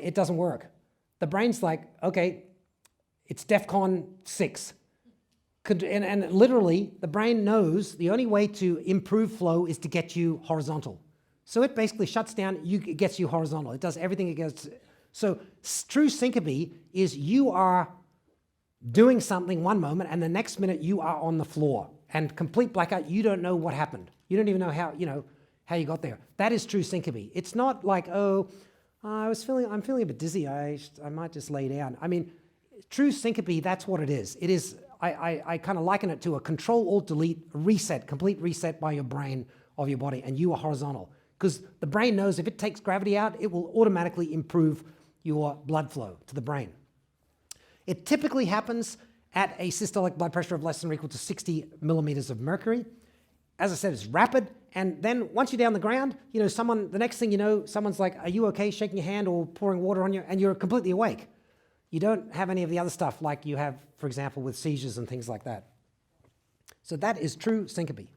it doesn't work. The brain's like, okay, it's DEFCON 6. And literally, the brain knows the only way to improve flow is to get you horizontal. So it basically shuts down, it gets you horizontal. It does everything it gets. So true syncope is you are doing something one moment and the next minute you are on the floor and complete blackout. You don't know what happened. You don't even know how you got there. That is true syncope. It's not like, oh, I'm feeling a bit dizzy. I might just lay down. I mean, true syncope, that's what it is. It is, I kind of liken it to a Control-Alt-Delete reset, complete reset by your brain of your body, and you are horizontal. Because the brain knows if it takes gravity out, it will automatically improve your blood flow to the brain. It typically happens at a systolic blood pressure of less than or equal to 60 millimeters of mercury. As I said, it's rapid, and then once you're down the ground, the next thing you know, someone's like, are you okay, shaking your hand or pouring water on you, and you're completely awake. You don't have any of the other stuff like you have, for example, with seizures and things like that. So that is true syncope.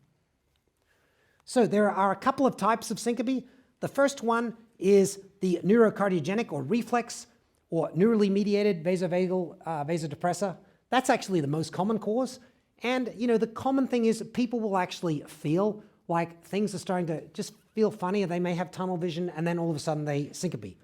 So there are a couple of types of syncope. The first one is the neurocardiogenic or reflex or neurally mediated vasovagal vasodepressor. That's actually the most common cause. And the common thing is people will actually feel like things are starting to just feel funny, or they may have tunnel vision, and then all of a sudden they syncope.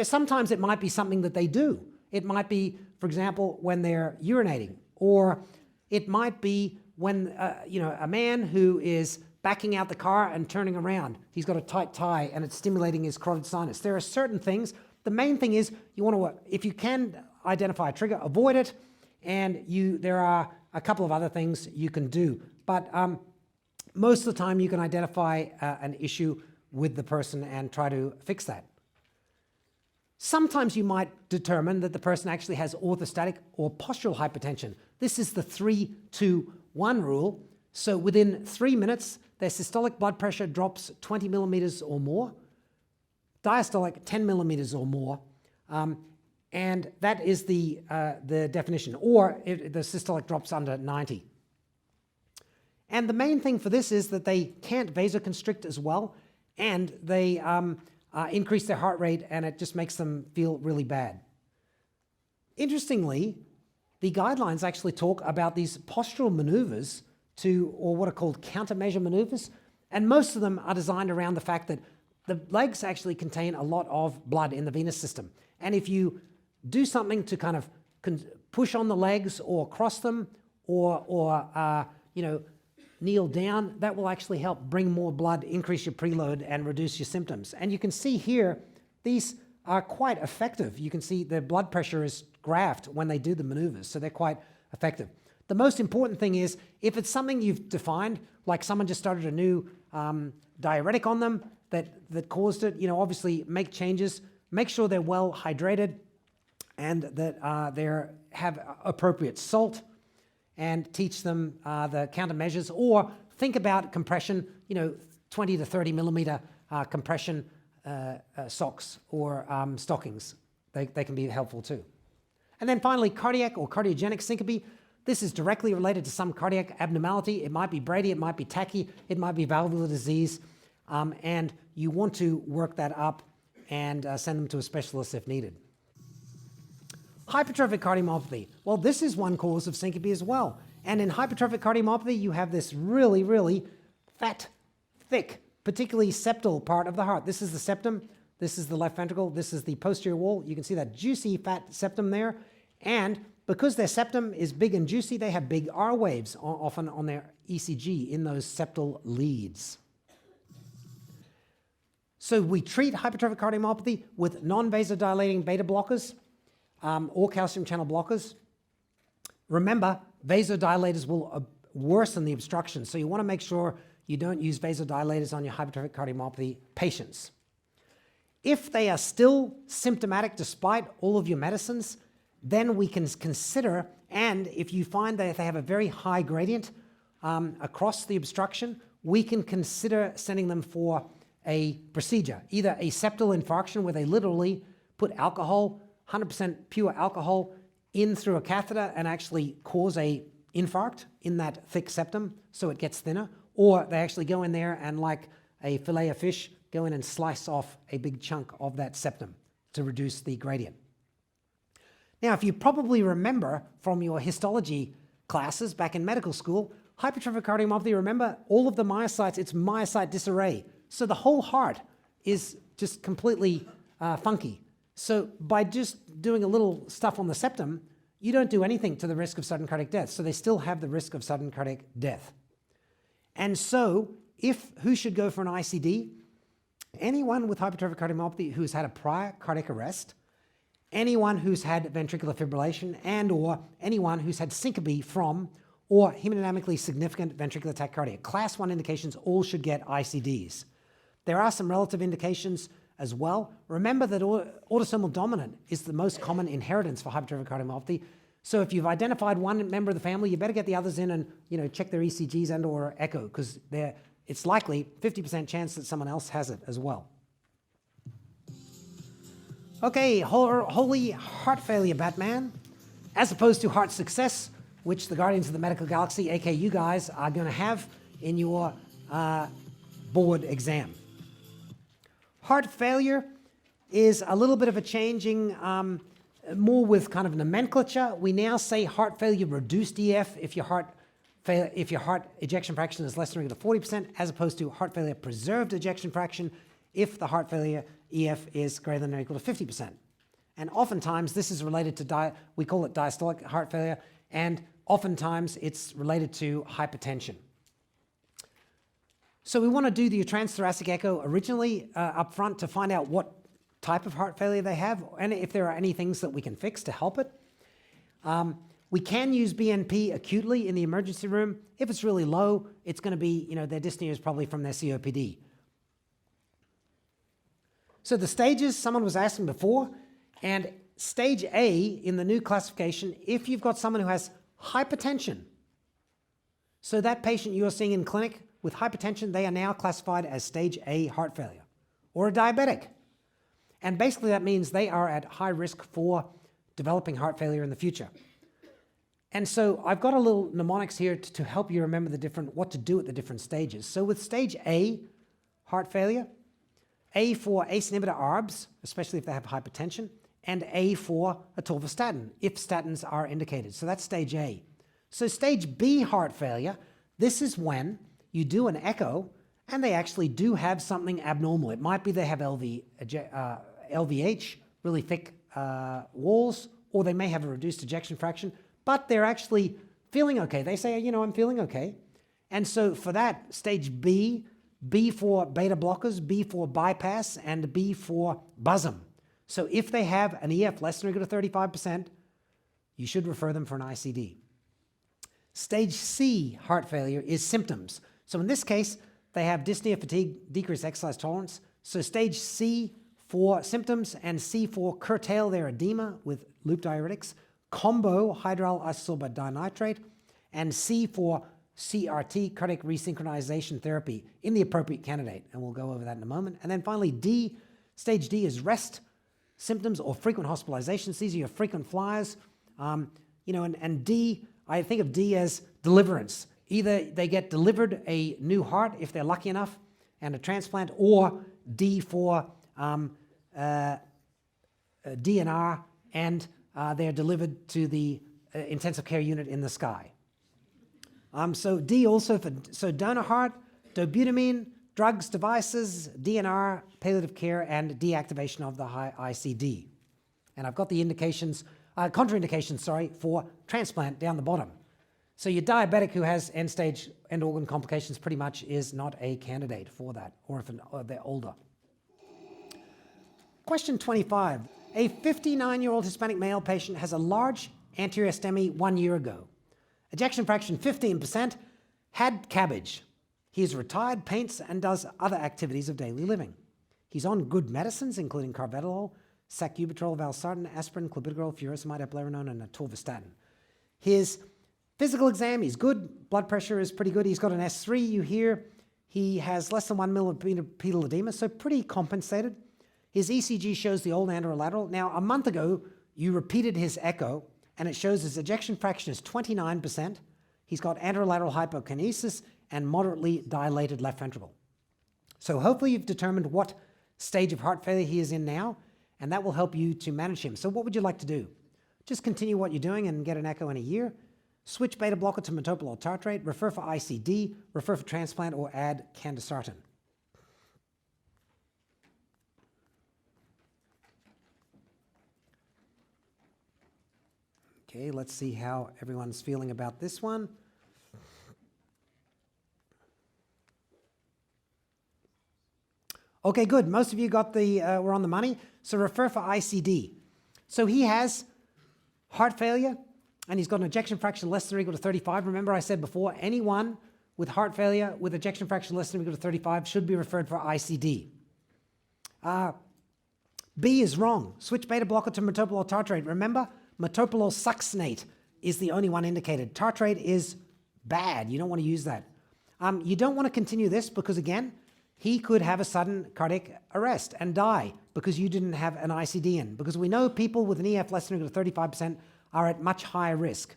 Sometimes it might be something that they do. It might be, for example, when they're urinating, or it might be when a man who is backing out the car and turning around. He's got a tight tie and it's stimulating his carotid sinus. There are certain things. The main thing is you want to, if you can identify a trigger, avoid it. And there are a couple of other things you can do. But most of the time you can identify an issue with the person and try to fix that. Sometimes you might determine that the person actually has orthostatic or postural hypertension. This is the 3-2-1 rule. So within 3 minutes, their systolic blood pressure drops 20 millimeters or more, diastolic 10 millimeters or more, and that is the definition, or the systolic drops under 90. And the main thing for this is that they can't vasoconstrict as well, and they increase their heart rate, and it just makes them feel really bad. Interestingly, the guidelines actually talk about these postural maneuvers or what are called countermeasure maneuvers, and most of them are designed around the fact that the legs actually contain a lot of blood in the venous system. And if you do something to kind of push on the legs or cross them or kneel down, that will actually help bring more blood, increase your preload, and reduce your symptoms. And you can see here, these are quite effective. You can see the blood pressure is graphed when they do the maneuvers, so they're quite effective. The most important thing is, if it's something you've defined, like someone just started a new diuretic on them that caused it, obviously make changes, make sure they're well hydrated, and that they have appropriate salt, and teach them the countermeasures, or think about compression, 20 to 30 millimeter compression socks or stockings. They can be helpful too. And then finally, cardiac or cardiogenic syncope. This is directly related to some cardiac abnormality. It might be Brady, it might be tachy, it might be valvular disease, and you want to work that up and send them to a specialist if needed. Hypertrophic cardiomyopathy. Well, this is one cause of syncope as well. And in hypertrophic cardiomyopathy, you have this really, really fat, thick, particularly septal part of the heart. This is the septum, this is the left ventricle, this is the posterior wall. You can see that juicy fat septum there. And because their septum is big and juicy, they have big R waves often on their ECG in those septal leads. So we treat hypertrophic cardiomyopathy with non-vasodilating beta blockers or calcium channel blockers. Remember, vasodilators will worsen the obstruction, so you want to make sure you don't use vasodilators on your hypertrophic cardiomyopathy patients. If they are still symptomatic despite all of your medicines, then we can consider, and if you find that they have a very high gradient across the obstruction, we can consider sending them for a procedure, either a septal infarction where they literally put alcohol, 100% pure alcohol, in through a catheter and actually cause a infarct in that thick septum so it gets thinner, or they actually go in there and, like a fillet of fish, go in and slice off a big chunk of that septum. to reduce the gradient. Now, if you probably remember from your histology classes back in medical school, hypertrophic cardiomyopathy, remember all of the myocytes, it's myocyte disarray. So the whole heart is just completely funky. So by just doing a little stuff on the septum, you don't do anything to the risk of sudden cardiac death. So they still have the risk of sudden cardiac death. And so who should go for an ICD? Anyone with hypertrophic cardiomyopathy who's had a prior cardiac arrest, anyone who's had ventricular fibrillation, and or anyone who's had syncope from or hemodynamically significant ventricular tachycardia. Class 1 indications all should get ICDs. There are some relative indications as well. Remember that autosomal dominant is the most common inheritance for hypertrophic cardiomyopathy. So if you've identified one member of the family, you better get the others in and check their ECGs and or echo, because it's likely 50% chance that someone else has it as well. Okay, holy heart failure, Batman. As opposed to heart success, which the guardians of the medical galaxy, aka you guys, are going to have in your board exam. Heart failure is a little bit of a changing, more with kind of nomenclature. We now say heart failure reduced EF if your heart ejection fraction is less than or equal to 40%, as opposed to heart failure preserved ejection fraction if the heart failure EF is greater than or equal to 50%. And oftentimes this is related to, we call it diastolic heart failure, and oftentimes it's related to hypertension. So we want to do the transthoracic echo originally up front to find out what type of heart failure they have and if there are any things that we can fix to help it. We can use BNP acutely in the emergency room. If it's really low, it's going to be, their dyspnea is probably from their COPD. So the stages, someone was asking before, and stage A in the new classification, if you've got someone who has hypertension, so that patient you're seeing in clinic with hypertension, they are now classified as stage A heart failure, or a diabetic. And basically that means they are at high risk for developing heart failure in the future. And so I've got a little mnemonics here to help you remember what to do at the different stages. So with stage A heart failure, A for ACE inhibitor ARBs, especially if they have hypertension, and A for atorvastatin, if statins are indicated. So that's stage A. So stage B heart failure, this is when you do an echo and they actually do have something abnormal. It might be they have LVH, really thick walls, or they may have a reduced ejection fraction, but they're actually feeling okay. They say, I'm feeling okay. And so for that, stage B, B for beta blockers, B for bypass, and B for BUSM. So if they have an EF less than or equal to 35%, you should refer them for an ICD. Stage C heart failure is symptoms. So in this case, they have dyspnea, fatigue, decreased exercise tolerance. So stage C for symptoms and C for curtail their edema with loop diuretics, combo hydryl isosorbate dinitrate, and C for CRT, cardiac resynchronization therapy, in the appropriate candidate. And we'll go over that in a moment. And then finally, D, stage D is rest symptoms or frequent hospitalizations. These are your frequent flyers. And D, I think of D as deliverance. Either they get delivered a new heart if they're lucky enough and a transplant, or D for DNR and they're delivered to the intensive care unit in the sky. So D also for donor heart, dobutamine, drugs, devices, DNR, palliative care, and deactivation of the high ICD. And I've got the indications, contraindications, for transplant down the bottom. So your diabetic who has end-stage end organ complications pretty much is not a candidate for that, or if they're older. Question 25. A 59-year-old Hispanic male patient has a large anterior STEMI 1 year ago. Ejection fraction 15%, had cabbage. He is retired, paints, and does other activities of daily living. He's on good medicines, including carvedilol, sacubitril, valsartan, aspirin, clopidogrel, furosemide, eplerenone, and atorvastatin. His physical exam, he's good. Blood pressure is pretty good. He's got an S3, you hear. He has less than 1 millimeter pedal edema, so pretty compensated. His ECG shows the old anterolateral. Now, a month ago, you repeated his echo, and it shows his ejection fraction is 29%. He's got anterolateral hypokinesis and moderately dilated left ventricle. So hopefully you've determined what stage of heart failure he is in now, and that will help you to manage him. So what would you like to do? Just continue what you're doing and get an echo in a year. Switch beta blocker to metoprolol tartrate, refer for ICD, refer for transplant, or add candesartan. Okay, let's see how everyone's feeling about this one. Okay, good. Most of you got the, were on the money. So refer for ICD. So he has heart failure, and he's got an ejection fraction less than or equal to 35. Remember I said before, anyone with heart failure with ejection fraction less than or equal to 35 should be referred for ICD. B is wrong. Switch beta blocker to metoprolol tartrate. Remember, metoprolol succinate is the only one indicated. Tartrate is bad. You don't want to use that. You don't want to continue this because, again, he could have a sudden cardiac arrest and die because you didn't have an ICD in. Because we know people with an EF less than or equal to 35% are at much higher risk.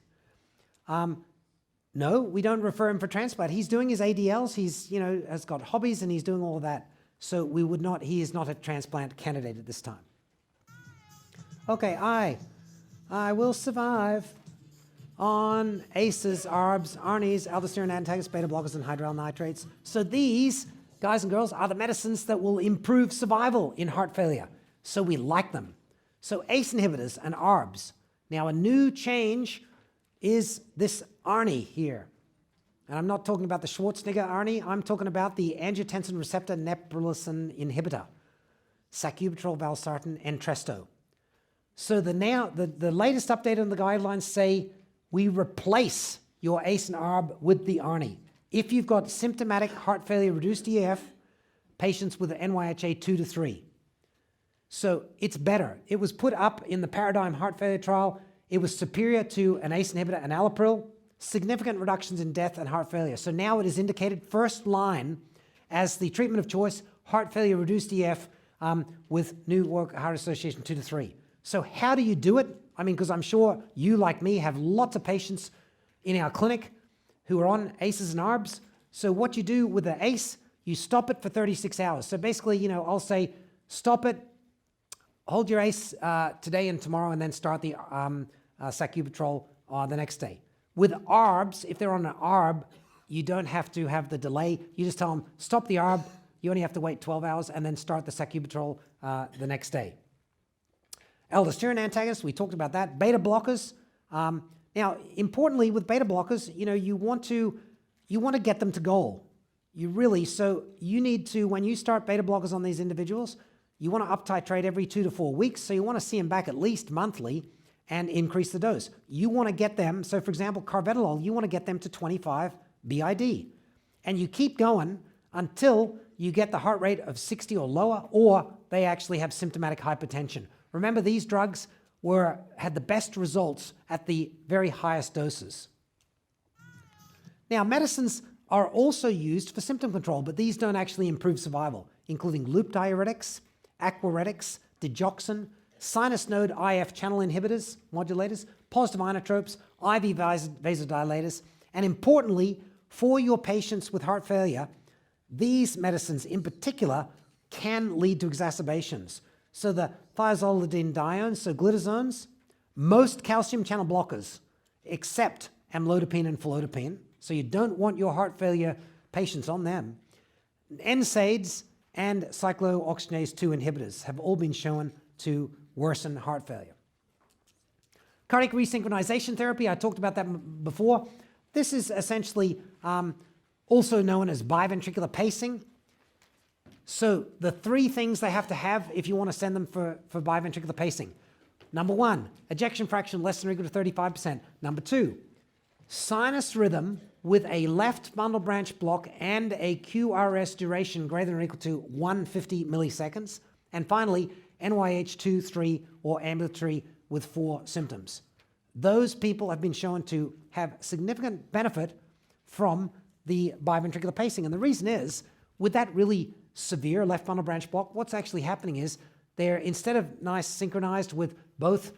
No, we don't refer him for transplant. He's doing his ADLs. He's, has got hobbies and he's doing all of that. So we would not, he is not a transplant candidate at this time. Okay, I will survive on ACEs, ARBs, ARNIs, aldosterone antagonists, beta blockers, and hydrolyl nitrates. So these, guys and girls, are the medicines that will improve survival in heart failure. So we like them. So ACE inhibitors and ARBs. Now a new change is this ARNI here. And I'm not talking about the Schwarzenegger ARNI, I'm talking about the angiotensin receptor neprilysin inhibitor, sacubitril, valsartan, Entresto. So the latest update on the guidelines say we replace your ACE and ARB with the ARNI. If you've got symptomatic heart failure reduced EF, patients with an NYHA 2 to 3. So it's better. It was put up in the Paradigm heart failure trial. It was superior to an ACE inhibitor, enalapril, significant reductions in death and heart failure. So now it is indicated first line as the treatment of choice, heart failure reduced EF with New York Heart Association 2 to 3. So how do you do it? I mean, because I'm sure you, like me, have lots of patients in our clinic who are on ACEs and ARBs. So what you do with the ACE, you stop it for 36 hours. So basically, I'll say, stop it, hold your ACE today and tomorrow, and then start the sacubitril the next day. With ARBs, if they're on an ARB, you don't have to have the delay. You just tell them, stop the ARB, you only have to wait 12 hours, and then start the sacubitril the next day. Aldosterone antagonists, we talked about that. Beta blockers. Now, importantly, with beta blockers, you want to get them to goal. So you need to, when you start beta blockers on these individuals, you want to up-titrate every 2 to 4 weeks, so you want to see them back at least monthly and increase the dose. You want to get them, so for example, carvedilol, you want to get them to 25 BID. And you keep going until you get the heart rate of 60 or lower, or they actually have symptomatic hypertension. Remember, these drugs had the best results at the very highest doses. Now, medicines are also used for symptom control, but these don't actually improve survival, including loop diuretics, aquaretics, digoxin, sinus node IF channel inhibitors, modulators, positive inotropes, IV vasodilators, and importantly, for your patients with heart failure, these medicines in particular can lead to exacerbations. So the thiazolidinediones, so glitazones, most calcium channel blockers, except amlodipine and felodipine, so you don't want your heart failure patients on them. NSAIDs and cyclooxygenase 2 inhibitors have all been shown to worsen heart failure. Cardiac resynchronization therapy, I talked about that before. This is essentially also known as biventricular pacing. So the 3 things they have to have if you want to send them for biventricular pacing. Number 1, ejection fraction less than or equal to 35%. Number 2, sinus rhythm with a left bundle branch block and a QRS duration greater than or equal to 150 milliseconds. And finally, NYH 2, 3, or ambulatory with 4 symptoms. Those people have been shown to have significant benefit from the biventricular pacing. And the reason is, with that really severe left bundle branch block, what's actually happening is they're, instead of nice synchronized with both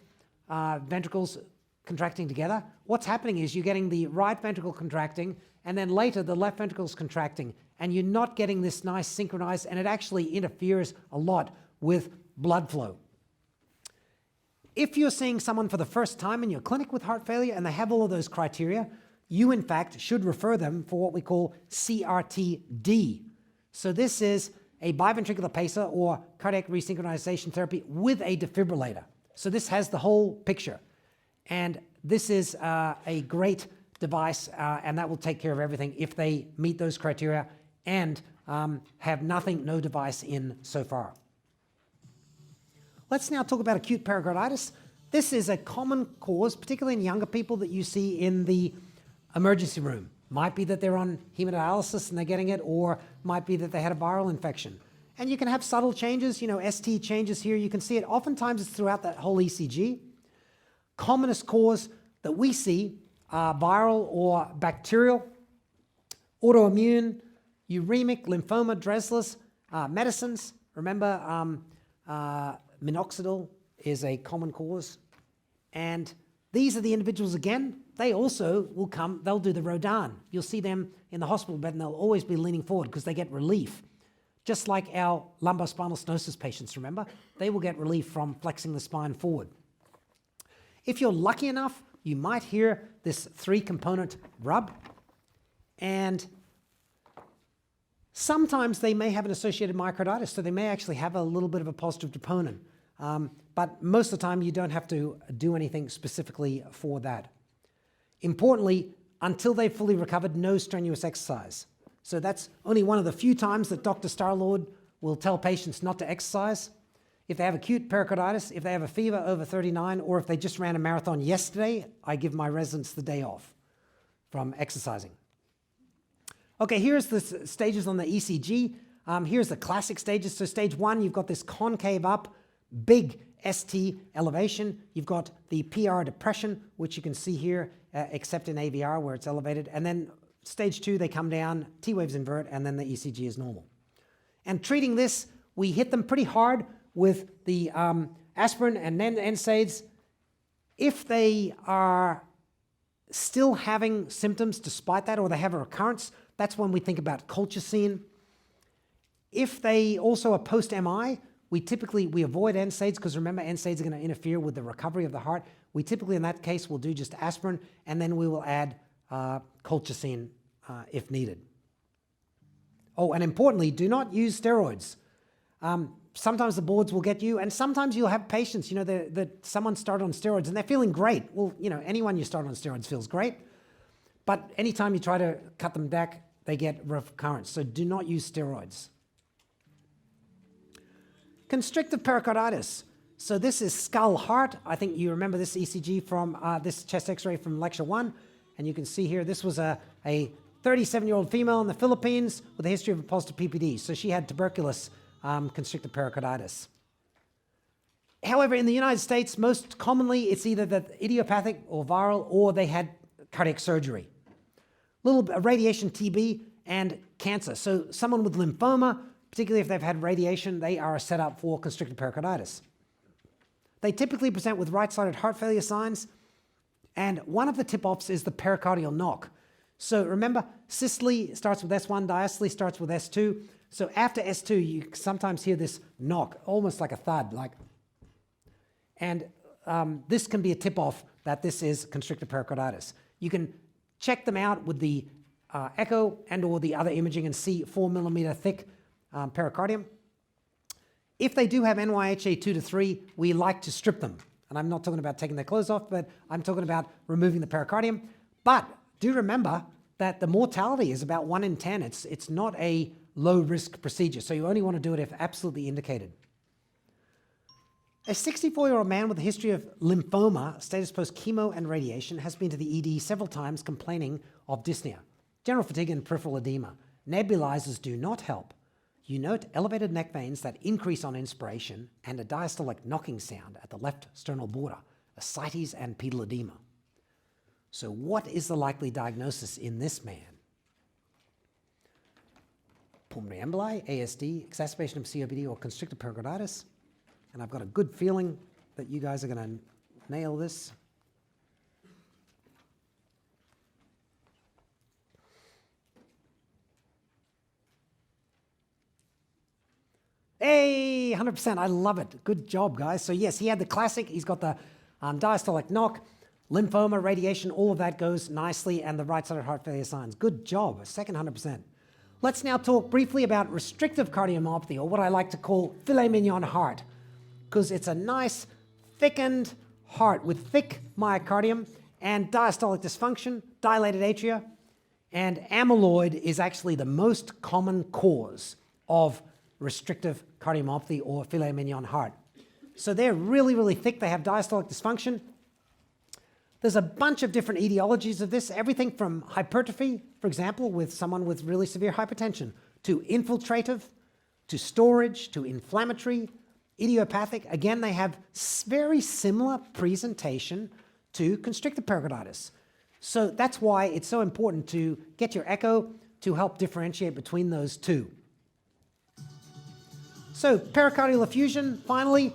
ventricles contracting together, what's happening is you're getting the right ventricle contracting and then later the left ventricle's contracting, and you're not getting this nice synchronized, and it actually interferes a lot with blood flow. If you're seeing someone for the first time in your clinic with heart failure and they have all of those criteria, you in fact should refer them for what we call CRT-D. So this is a biventricular pacer or cardiac resynchronization therapy with a defibrillator. So this has the whole picture. And this is a great device, and that will take care of everything if they meet those criteria and have nothing, no device in so far. Let's now talk about acute pericarditis. This is a common cause, particularly in younger people, that you see in the emergency room. Might be that they're on hemodialysis and they're getting it, or might be that they had a viral infection. And you can have subtle changes, ST changes here. You can see it. Oftentimes it's throughout that whole ECG. Commonest cause that we see are viral or bacterial, autoimmune, uremic, lymphoma, Dreslers, medicines. Remember, minoxidil is a common cause. And these are the individuals, again, they also will come, they'll do the Rodin. You'll see them in the hospital bed and they'll always be leaning forward because they get relief. Just like our lumbar spinal stenosis patients, remember? They will get relief from flexing the spine forward. If you're lucky enough, you might hear this 3-component rub. And sometimes they may have an associated myocarditis, so they may actually have a little bit of a positive troponin. But most of the time, you don't have to do anything specifically for that. Importantly, until they've fully recovered, no strenuous exercise. So that's only one of the few times that Dr. Starlord will tell patients not to exercise. If they have acute pericarditis, if they have a fever over 39, or if they just ran a marathon yesterday, I give my residents the day off from exercising. Okay, here's the stages on the ECG. Here's the classic stages. So stage 1, you've got this concave up, big ST elevation. You've got the PR depression, which you can see here, except in AVR where it's elevated. And then stage 2, they come down, T waves invert, and then the ECG is normal. And treating this, we hit them pretty hard with the aspirin and then NSAIDs. If they are still having symptoms despite that, or they have a recurrence, that's when we think about colchicine. If they also are post-MI, we avoid NSAIDs because remember, NSAIDs are going to interfere with the recovery of the heart. We typically, in that case, will do just aspirin, and then we will add colchicine if needed. Oh, and importantly, do not use steroids. Sometimes the boards will get you, and sometimes you'll have patients, that someone started on steroids and they're feeling great. Well, anyone you start on steroids feels great, but anytime you try to cut them back, they get recurrence. So do not use steroids. Constrictive pericarditis. So this is skull heart. I think you remember this ECG from this chest x-ray from lecture 1. And you can see here, this was a 37-year-old female in the Philippines with a history of a positive PPD. So she had tuberculous constrictive pericarditis. However, in the United States, most commonly, it's either the idiopathic or viral, or they had cardiac surgery. Little radiation TB and cancer. So someone with lymphoma, particularly if they've had radiation, they are set up for constrictive pericarditis. They typically present with right-sided heart failure signs, and one of the tip-offs is the pericardial knock. So remember, systole starts with S1, diastole starts with S2. So after S2, you sometimes hear this knock, almost like a thud, and this can be a tip-off that this is constrictive pericarditis. You can check them out with the echo and or the other imaging and see 4 millimeter thick pericardium. If they do have NYHA 2 to 3, we like to strip them. And I'm not talking about taking their clothes off, but I'm talking about removing the pericardium. But do remember that the mortality is about 1 in 10. It's not a low-risk procedure, so you only want to do it if absolutely indicated. A 64-year-old man with a history of lymphoma, status post-chemo and radiation, has been to the ED several times complaining of dyspnea, general fatigue and peripheral edema. Nebulizers do not help. You note elevated neck veins that increase on inspiration and a diastolic knocking sound at the left sternal border, ascites and pedal edema. So what is the likely diagnosis in this man? Pulmonary emboli, ASD, exacerbation of COPD or constrictive pericarditis. And I've got a good feeling that you guys are going to nail this. Hey! Yay, 100%. I love it. Good job, guys. So yes, he had the classic. He's got the diastolic knock, lymphoma, radiation, all of that goes nicely, and the right-sided heart failure signs. Good job. Second 100%. Let's now talk briefly about restrictive cardiomyopathy, or what I like to call filet mignon heart, because it's a nice, thickened heart with thick myocardium and diastolic dysfunction, dilated atria, and amyloid is actually the most common cause of restrictive cardiomyopathy or filet mignon heart. So they're really, really thick. They have diastolic dysfunction. There's a bunch of different etiologies of this, everything from hypertrophy, for example, with someone with really severe hypertension, to infiltrative, to storage, to inflammatory, idiopathic. Again, they have very similar presentation to constrictive pericarditis. So that's why it's so important to get your echo to help differentiate between those two. So pericardial effusion, finally,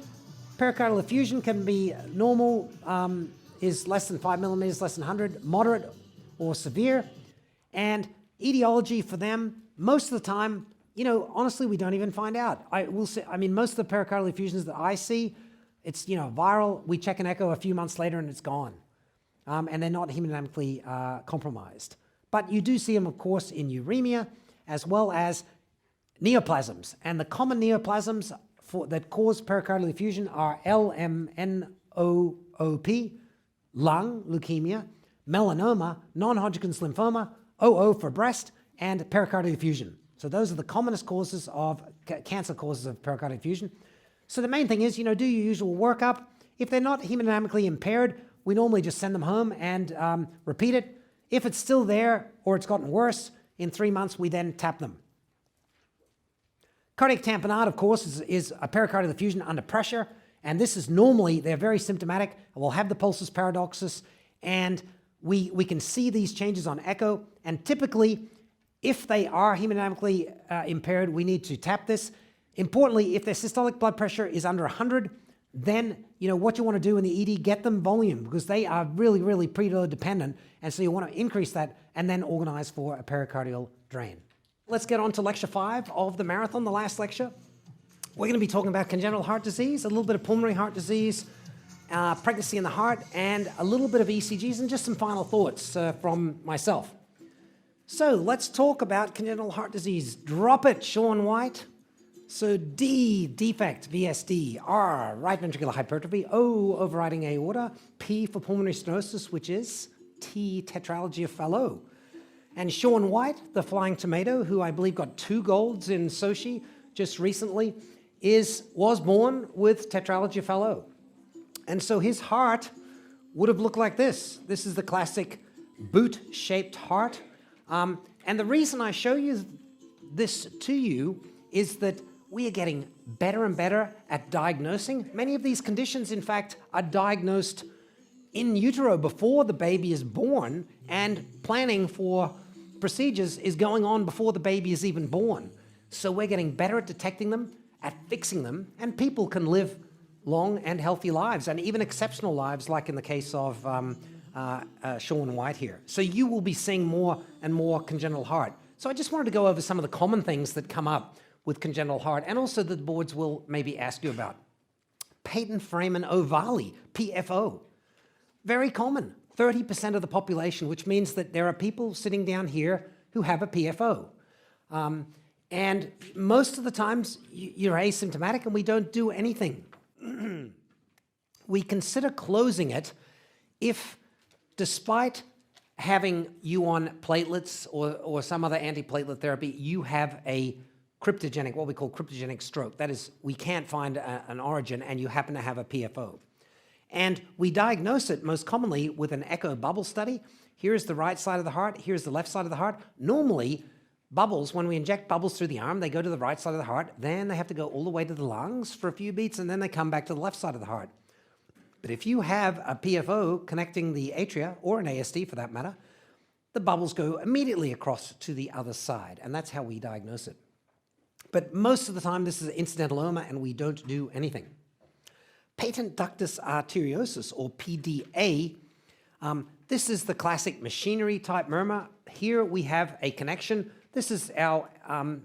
pericardial effusion can be normal, is less than 5 millimeters, less than 100, moderate or severe. And etiology for them, most of the time, honestly, we don't even find out. Most of the pericardial effusions that I see, it's, viral. We check an echo a few months later and it's gone. And they're not hemodynamically compromised. But you do see them, of course, in uremia, as well as neoplasms. And the common neoplasms that cause pericardial effusion are LMNOOP, lung leukemia, melanoma, non-Hodgkin's lymphoma, OO for breast, and pericardial effusion. So those are the commonest causes of cancer causes of pericardial effusion. So the main thing is, do your usual workup. If they're not hemodynamically impaired, we normally just send them home and repeat it. If it's still there or it's gotten worse, in 3 months we then tap them. Cardiac tamponade, of course, is a pericardial effusion under pressure. And this is normally, they're very symptomatic. We'll have the pulsus paradoxus, and we can see these changes on echo. And typically, if they are hemodynamically impaired, we need to tap this. Importantly, if their systolic blood pressure is under 100, then what you want to do in the ED, get them volume, because they are really, really preload dependent. And so you want to increase that and then organize for a pericardial drain. Let's get on to lecture 5 of the marathon, the last lecture. We're going to be talking about congenital heart disease, a little bit of pulmonary heart disease, pregnancy in the heart, and a little bit of ECGs, and just some final thoughts from myself. So let's talk about congenital heart disease. Drop it, Sean White. So D, defect, VSD. R, right ventricular hypertrophy. O, overriding aorta. P for pulmonary stenosis, which is T, tetralogy of Fallot. And Sean White, the flying tomato, who I believe got 2 golds in Sochi just recently, was born with tetralogy of Fallot. And so his heart would have looked like this. This is the classic boot-shaped heart. And the reason I show you this to you is that we are getting better and better at diagnosing. Many of these conditions, in fact, are diagnosed in utero before the baby is born, and planning for procedures is going on before the baby is even born. So we're getting better at detecting them, at fixing them, and people can live long and healthy lives, and even exceptional lives, like in the case of Sean White here. So you will be seeing more and more congenital heart. So I just wanted to go over some of the common things that come up with congenital heart, and also that the boards will maybe ask you about. Patent foramen ovale, PFO. Very common, 30% of the population, which means that there are people sitting down here who have a PFO. And most of the times, you're asymptomatic and we don't do anything. We consider closing it if, despite having you on platelets or some other antiplatelet therapy, you have a cryptogenic, what we call cryptogenic stroke. That is, we can't find an origin and you happen to have a PFO. And we diagnose it most commonly with an echo bubble study. Here's the right side of the heart, here's the left side of the heart. Normally, bubbles, when we inject bubbles through the arm, they go to the right side of the heart, then they have to go all the way to the lungs for a few beats, and then they come back to the left side of the heart. But if you have a PFO connecting the atria, or an ASD for that matter, the bubbles go immediately across to the other side, and that's how we diagnose it. But most of the time, this is incidentaloma, and we don't do anything. Patent ductus arteriosus, or PDA, this is the classic machinery type murmur. Here we have a connection. This is our,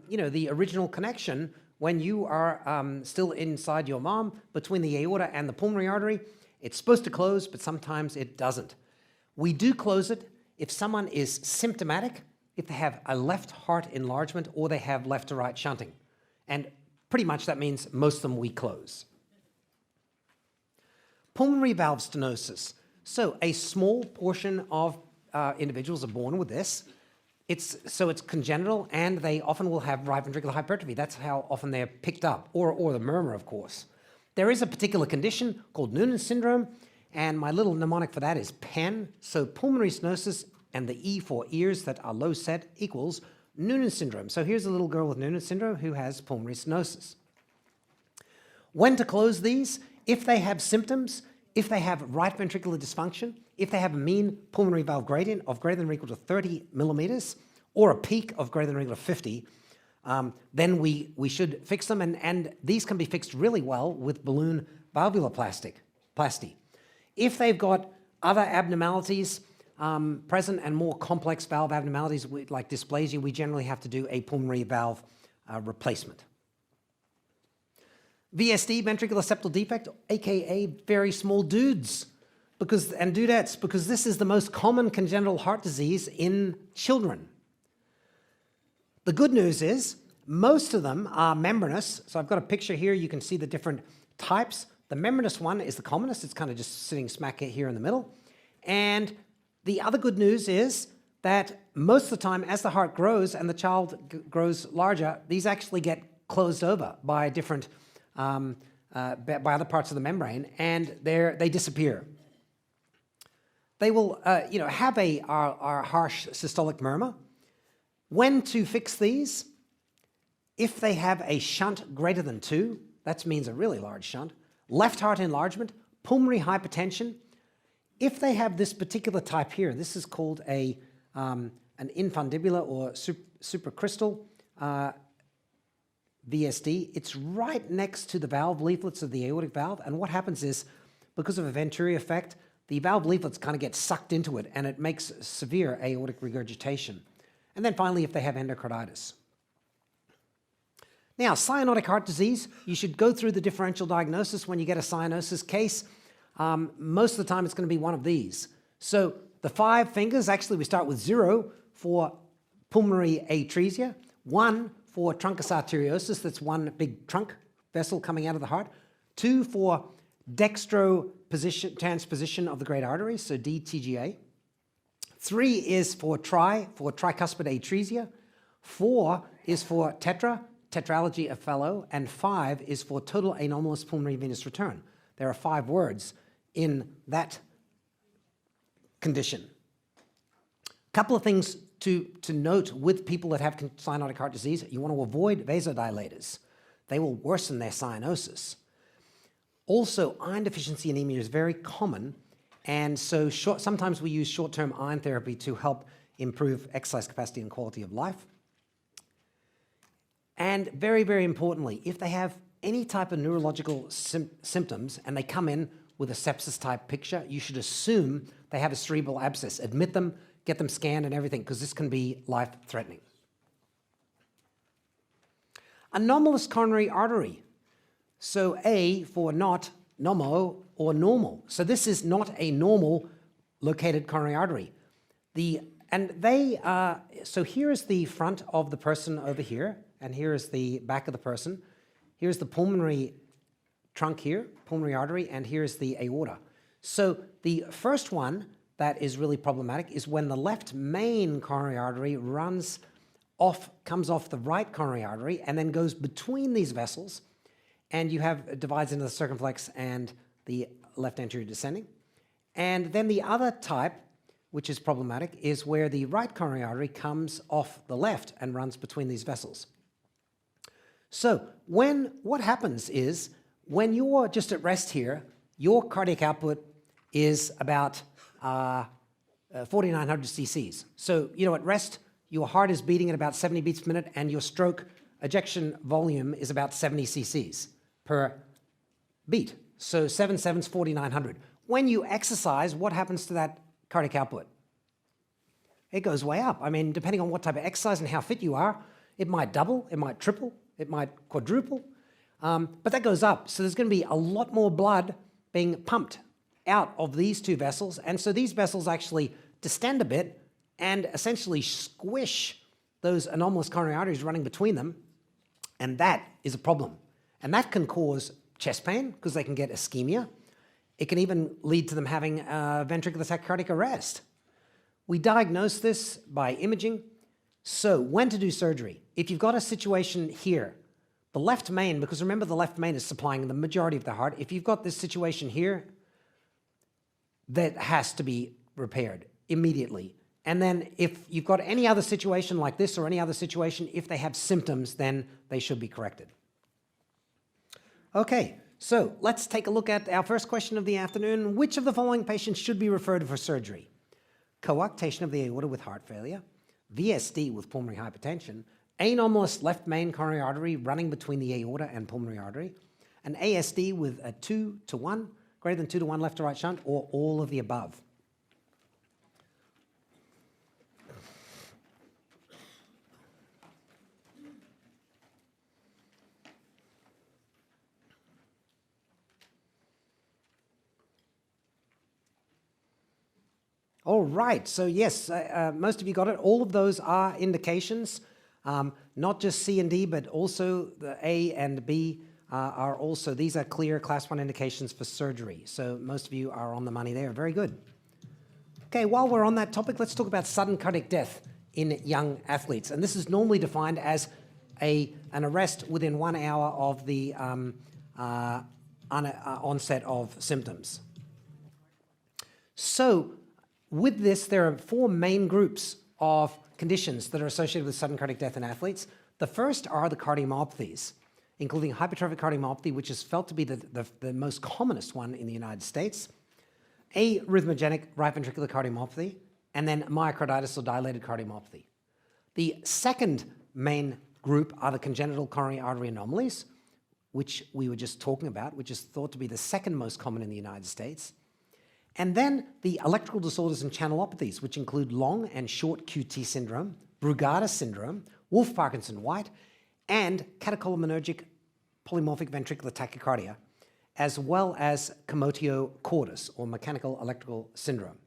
the original connection when you are still inside your mom, between the aorta and the pulmonary artery, it's supposed to close, but sometimes it doesn't. We do close it if someone is symptomatic, if they have a left heart enlargement or they have left to right shunting. And pretty much that means most of them we close. Pulmonary valve stenosis. So a small portion of individuals are born with this. It's congenital, and they often will have right ventricular hypertrophy. That's how often they're picked up, or the murmur, of course. There is a particular condition called Noonan syndrome, and my little mnemonic for that is PEN. So pulmonary stenosis, and the E for ears that are low set equals Noonan syndrome. So here's a little girl with Noonan syndrome who has pulmonary stenosis. When to close these? If they have symptoms, if they have right ventricular dysfunction, if they have a mean pulmonary valve gradient of greater than or equal to 30 millimeters, or a peak of greater than or equal to 50, then we should fix them, and these can be fixed really well with balloon valvuloplasty. If they've got other abnormalities present and more complex valve abnormalities like dysplasia, we generally have to do a pulmonary valve replacement. VSD, ventricular septal defect, aka very small dudes and dudettes, because this is the most common congenital heart disease in children. The good news is most of them are membranous. So I've got a picture here. You can see the different types. The membranous one is the commonest. It's kind of just sitting smack here in the middle. And the other good news is that most of the time, as the heart grows and the child grows larger, these actually get closed over by different by other parts of the membrane, and they disappear. They will, have our harsh systolic murmur. When to fix these? If they have a shunt greater than 2, that means a really large shunt, left heart enlargement, pulmonary hypertension. If they have this particular type here, this is called an infundibular or supracrystal VSD. It's right next to the valve leaflets of the aortic valve, and what happens is, because of a Venturi effect, the valve leaflets kind of get sucked into it, and it makes severe aortic regurgitation. And then finally, if they have endocarditis. Now, cyanotic heart disease, you should go through the differential diagnosis when you get a cyanosis case. Most of the time, it's going to be one of these. So the 5 fingers, actually, we start with 0 for pulmonary atresia, 1 for truncus arteriosus, that's one big trunk vessel coming out of the heart, 2 for transposition of the great arteries, so DTGA. 3 is for tricuspid atresia. 4 is for tetralogy of Fallot, and 5 is for total anomalous pulmonary venous return. There are 5 words in that condition. A couple of things to note with people that have cyanotic heart disease: you want to avoid vasodilators. They will worsen their cyanosis. Also, iron deficiency anemia is very common, and so sometimes we use short-term iron therapy to help improve exercise capacity and quality of life. And very, very importantly, if they have any type of neurological symptoms and they come in with a sepsis-type picture, you should assume they have a cerebral abscess. Admit them, get them scanned and everything, because this can be life-threatening. Anomalous coronary artery. So A for not, nomo, or normal. So this is not a normal located coronary artery. So here is the front of the person over here, and here is the back of the person. Here's the pulmonary trunk here, pulmonary artery, and here's the aorta. So the first one that is really problematic is when the left main coronary artery comes off the right coronary artery and then goes between these vessels, and you have divides into the circumflex and the left anterior descending. And then the other type, which is problematic, is where the right coronary artery comes off the left and runs between these vessels. So what happens is, when you're just at rest here, your cardiac output is about 4,900 cc's. So, at rest, your heart is beating at about 70 beats per minute, and your stroke ejection volume is about 70 cc's per beat. So 7 7's 4,900. When you exercise, what happens to that cardiac output? It goes way up. I mean, depending on what type of exercise and how fit you are, it might double, it might triple, it might quadruple, but that goes up. So there's going to be a lot more blood being pumped out of these two vessels, and so these vessels actually distend a bit and essentially squish those anomalous coronary arteries running between them, and that is a problem. And that can cause chest pain because they can get ischemia. It can even lead to them having ventricular tachycardic arrest. We diagnose this by imaging. So when to do surgery? If you've got a situation here, the left main, because remember the left main is supplying the majority of the heart. If you've got this situation here, that has to be repaired immediately. And then if you've got any other situation like this or any other situation, if they have symptoms, then they should be corrected. Okay, so let's take a look at our first question of the afternoon. Which of the following patients should be referred for surgery? Coarctation of the aorta with heart failure, VSD with pulmonary hypertension, anomalous left main coronary artery running between the aorta and pulmonary artery, an ASD with a 2-to-1, greater than 2-to-1 left to right shunt, or all of the above. All right, so yes, most of you got it. All of those are indications, not just C and D, but also the A and B are also, these are clear class 1 indications for surgery. So most of you are on the money there. Very good. Okay, while we're on that topic, let's talk about sudden cardiac death in young athletes. And this is normally defined as an arrest within 1 hour of the onset of symptoms. So with this, there are 4 main groups of conditions that are associated with sudden cardiac death in athletes. The first are the cardiomyopathies, including hypertrophic cardiomyopathy, which is felt to be the most commonest one in the United States, arrhythmogenic right ventricular cardiomyopathy, and then myocarditis or dilated cardiomyopathy. The second main group are the congenital coronary artery anomalies, which we were just talking about, which is thought to be the second most common in the United States. And then the electrical disorders and channelopathies, which include long and short QT syndrome, Brugada syndrome, Wolff-Parkinson-White, and catecholaminergic polymorphic ventricular tachycardia, as well as commotio cordis, or mechanical electrical syndrome.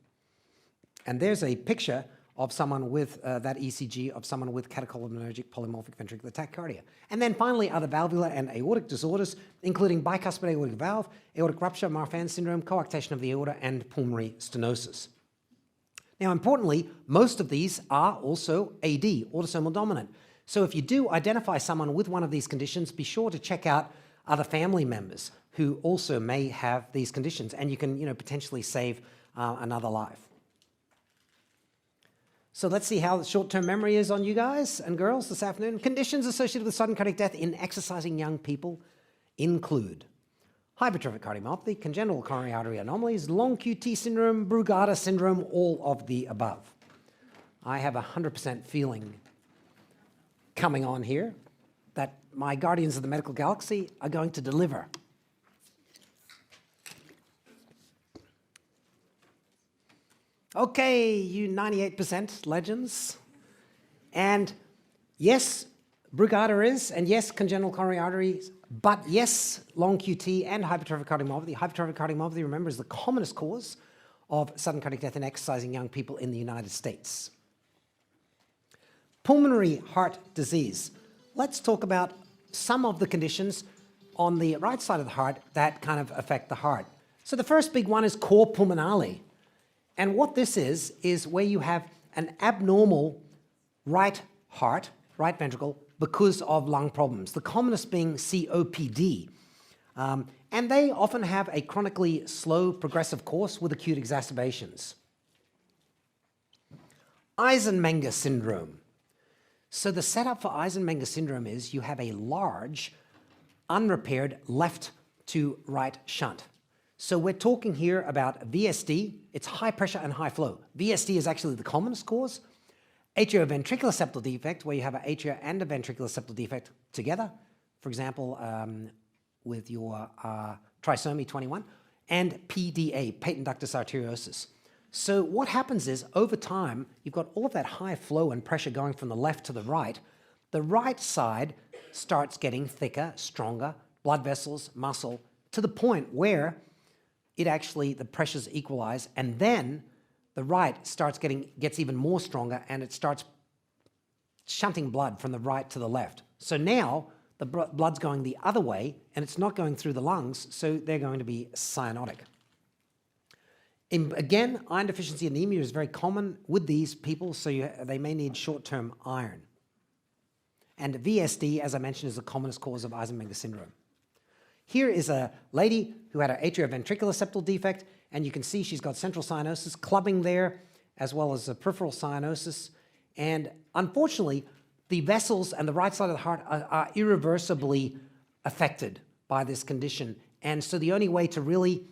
And there's a picture of someone with that ECG of someone with catecholaminergic polymorphic ventricular tachycardia. And then finally are the valvular and aortic disorders, including bicuspid aortic valve, aortic rupture, Marfan syndrome, coarctation of the aorta, and pulmonary stenosis. Now, importantly, most of these are also AD, autosomal dominant. So if you do identify someone with one of these conditions, be sure to check out other family members who also may have these conditions, and you can, potentially save another life. So let's see how short-term memory is on you guys and girls this afternoon. Conditions associated with sudden cardiac death in exercising young people include hypertrophic cardiomyopathy, congenital coronary artery anomalies, long QT syndrome, Brugada syndrome, all of the above. I have a 100% feeling coming on here that my guardians of the medical galaxy are going to deliver. Okay, you 98% legends. And yes, Brugada is, and yes, congenital coronary arteries, but yes, long QT and hypertrophic cardiomyopathy. Hypertrophic cardiomyopathy, remember, is the commonest cause of sudden cardiac death in exercising young people in the United States. Pulmonary heart disease. Let's talk about some of the conditions on the right side of the heart that kind of affect the heart. So the first big one is cor pulmonale. And what this is where you have an abnormal right heart, right ventricle, because of lung problems, the commonest being COPD. And they often have a chronically slow progressive course with acute exacerbations. Eisenmenger syndrome. So the setup for Eisenmenger syndrome is you have a large, unrepaired left to right shunt. So we're talking here about VSD. It's high pressure and high flow. VSD is actually the commonest cause. Atrioventricular septal defect, where you have an atria and a ventricular septal defect together, for example, with your trisomy 21, and PDA, patent ductus arteriosus. So what happens is, over time, you've got all of that high flow and pressure going from the left to the right. The right side starts getting thicker, stronger, blood vessels, muscle, to the point where it actually, the pressures equalize, and then the right gets even more stronger, and it starts shunting blood from the right to the left. So now the blood's going the other way, and it's not going through the lungs, so they're going to be cyanotic. Again, iron deficiency anemia is very common with these people, so they may need short-term iron. And VSD, as I mentioned, is the commonest cause of Eisenmenger syndrome. Here is a lady who had an atrioventricular septal defect, and you can see she's got central cyanosis, clubbing there, as well as a peripheral cyanosis. And unfortunately, the vessels and the right side of the heart are irreversibly affected by this condition. And so the only way to really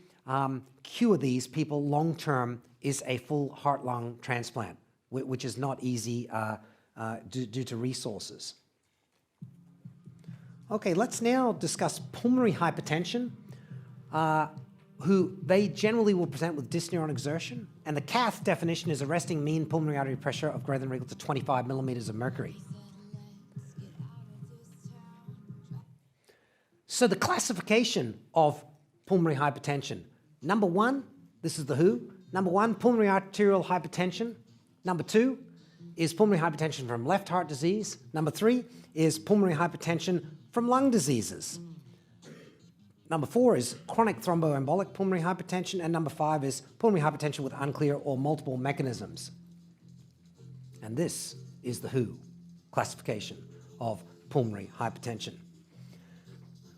cure these people long-term is a full heart-lung transplant, which is not easy due to resources. Okay, let's now discuss pulmonary hypertension, who they generally will present with dyspnea on exertion, and the cath definition is a resting mean pulmonary artery pressure of greater than or equal to 25 millimeters of mercury. So the classification of pulmonary hypertension. Number one, this is the WHO. Number one, pulmonary arterial hypertension. Number two is pulmonary hypertension from left heart disease. Number three is pulmonary hypertension from lung diseases. Number four is chronic thromboembolic pulmonary hypertension, and number five is pulmonary hypertension with unclear or multiple mechanisms. And this is the WHO classification of pulmonary hypertension.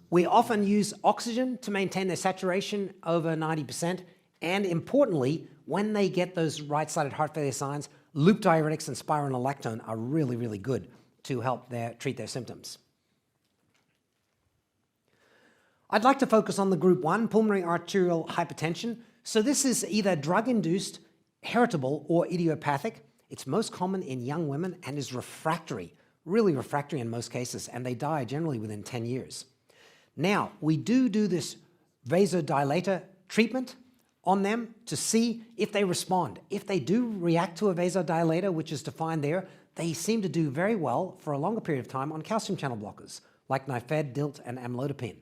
We often use oxygen to maintain their saturation over 90%, and importantly, when they get those right-sided heart failure signs, loop diuretics and spironolactone are really, really good to help treat their symptoms. I'd like to focus on the group 1, pulmonary arterial hypertension. So this is either drug-induced, heritable, or idiopathic. It's most common in young women and is refractory, really refractory in most cases, and they die generally within 10 years. Now, we do this vasodilator treatment on them to see if they respond. If they do react to a vasodilator, which is defined there, they seem to do very well for a longer period of time on calcium channel blockers, like nifed, DILT, and amlodipine.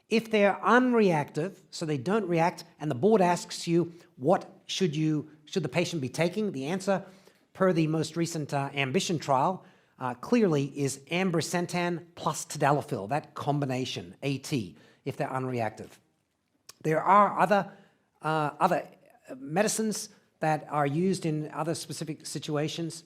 If they're unreactive, so they don't react, and the board asks you, what should the patient be taking? The answer, per the most recent Ambition trial, clearly is ambrisentan plus tadalafil, that combination, AT, if they're unreactive. There are other medicines that are used in other specific situations,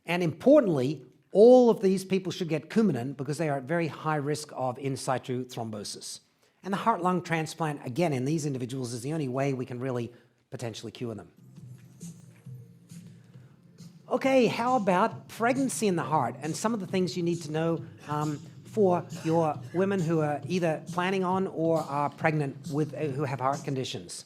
and importantly, all of these people should get Coumadin because they are at very high risk of in situ thrombosis. And the heart-lung transplant, again, in these individuals is the only way we can really potentially cure them. Okay, how about pregnancy in the heart and some of the things you need to know for your women who are either planning on or are pregnant with who have heart conditions.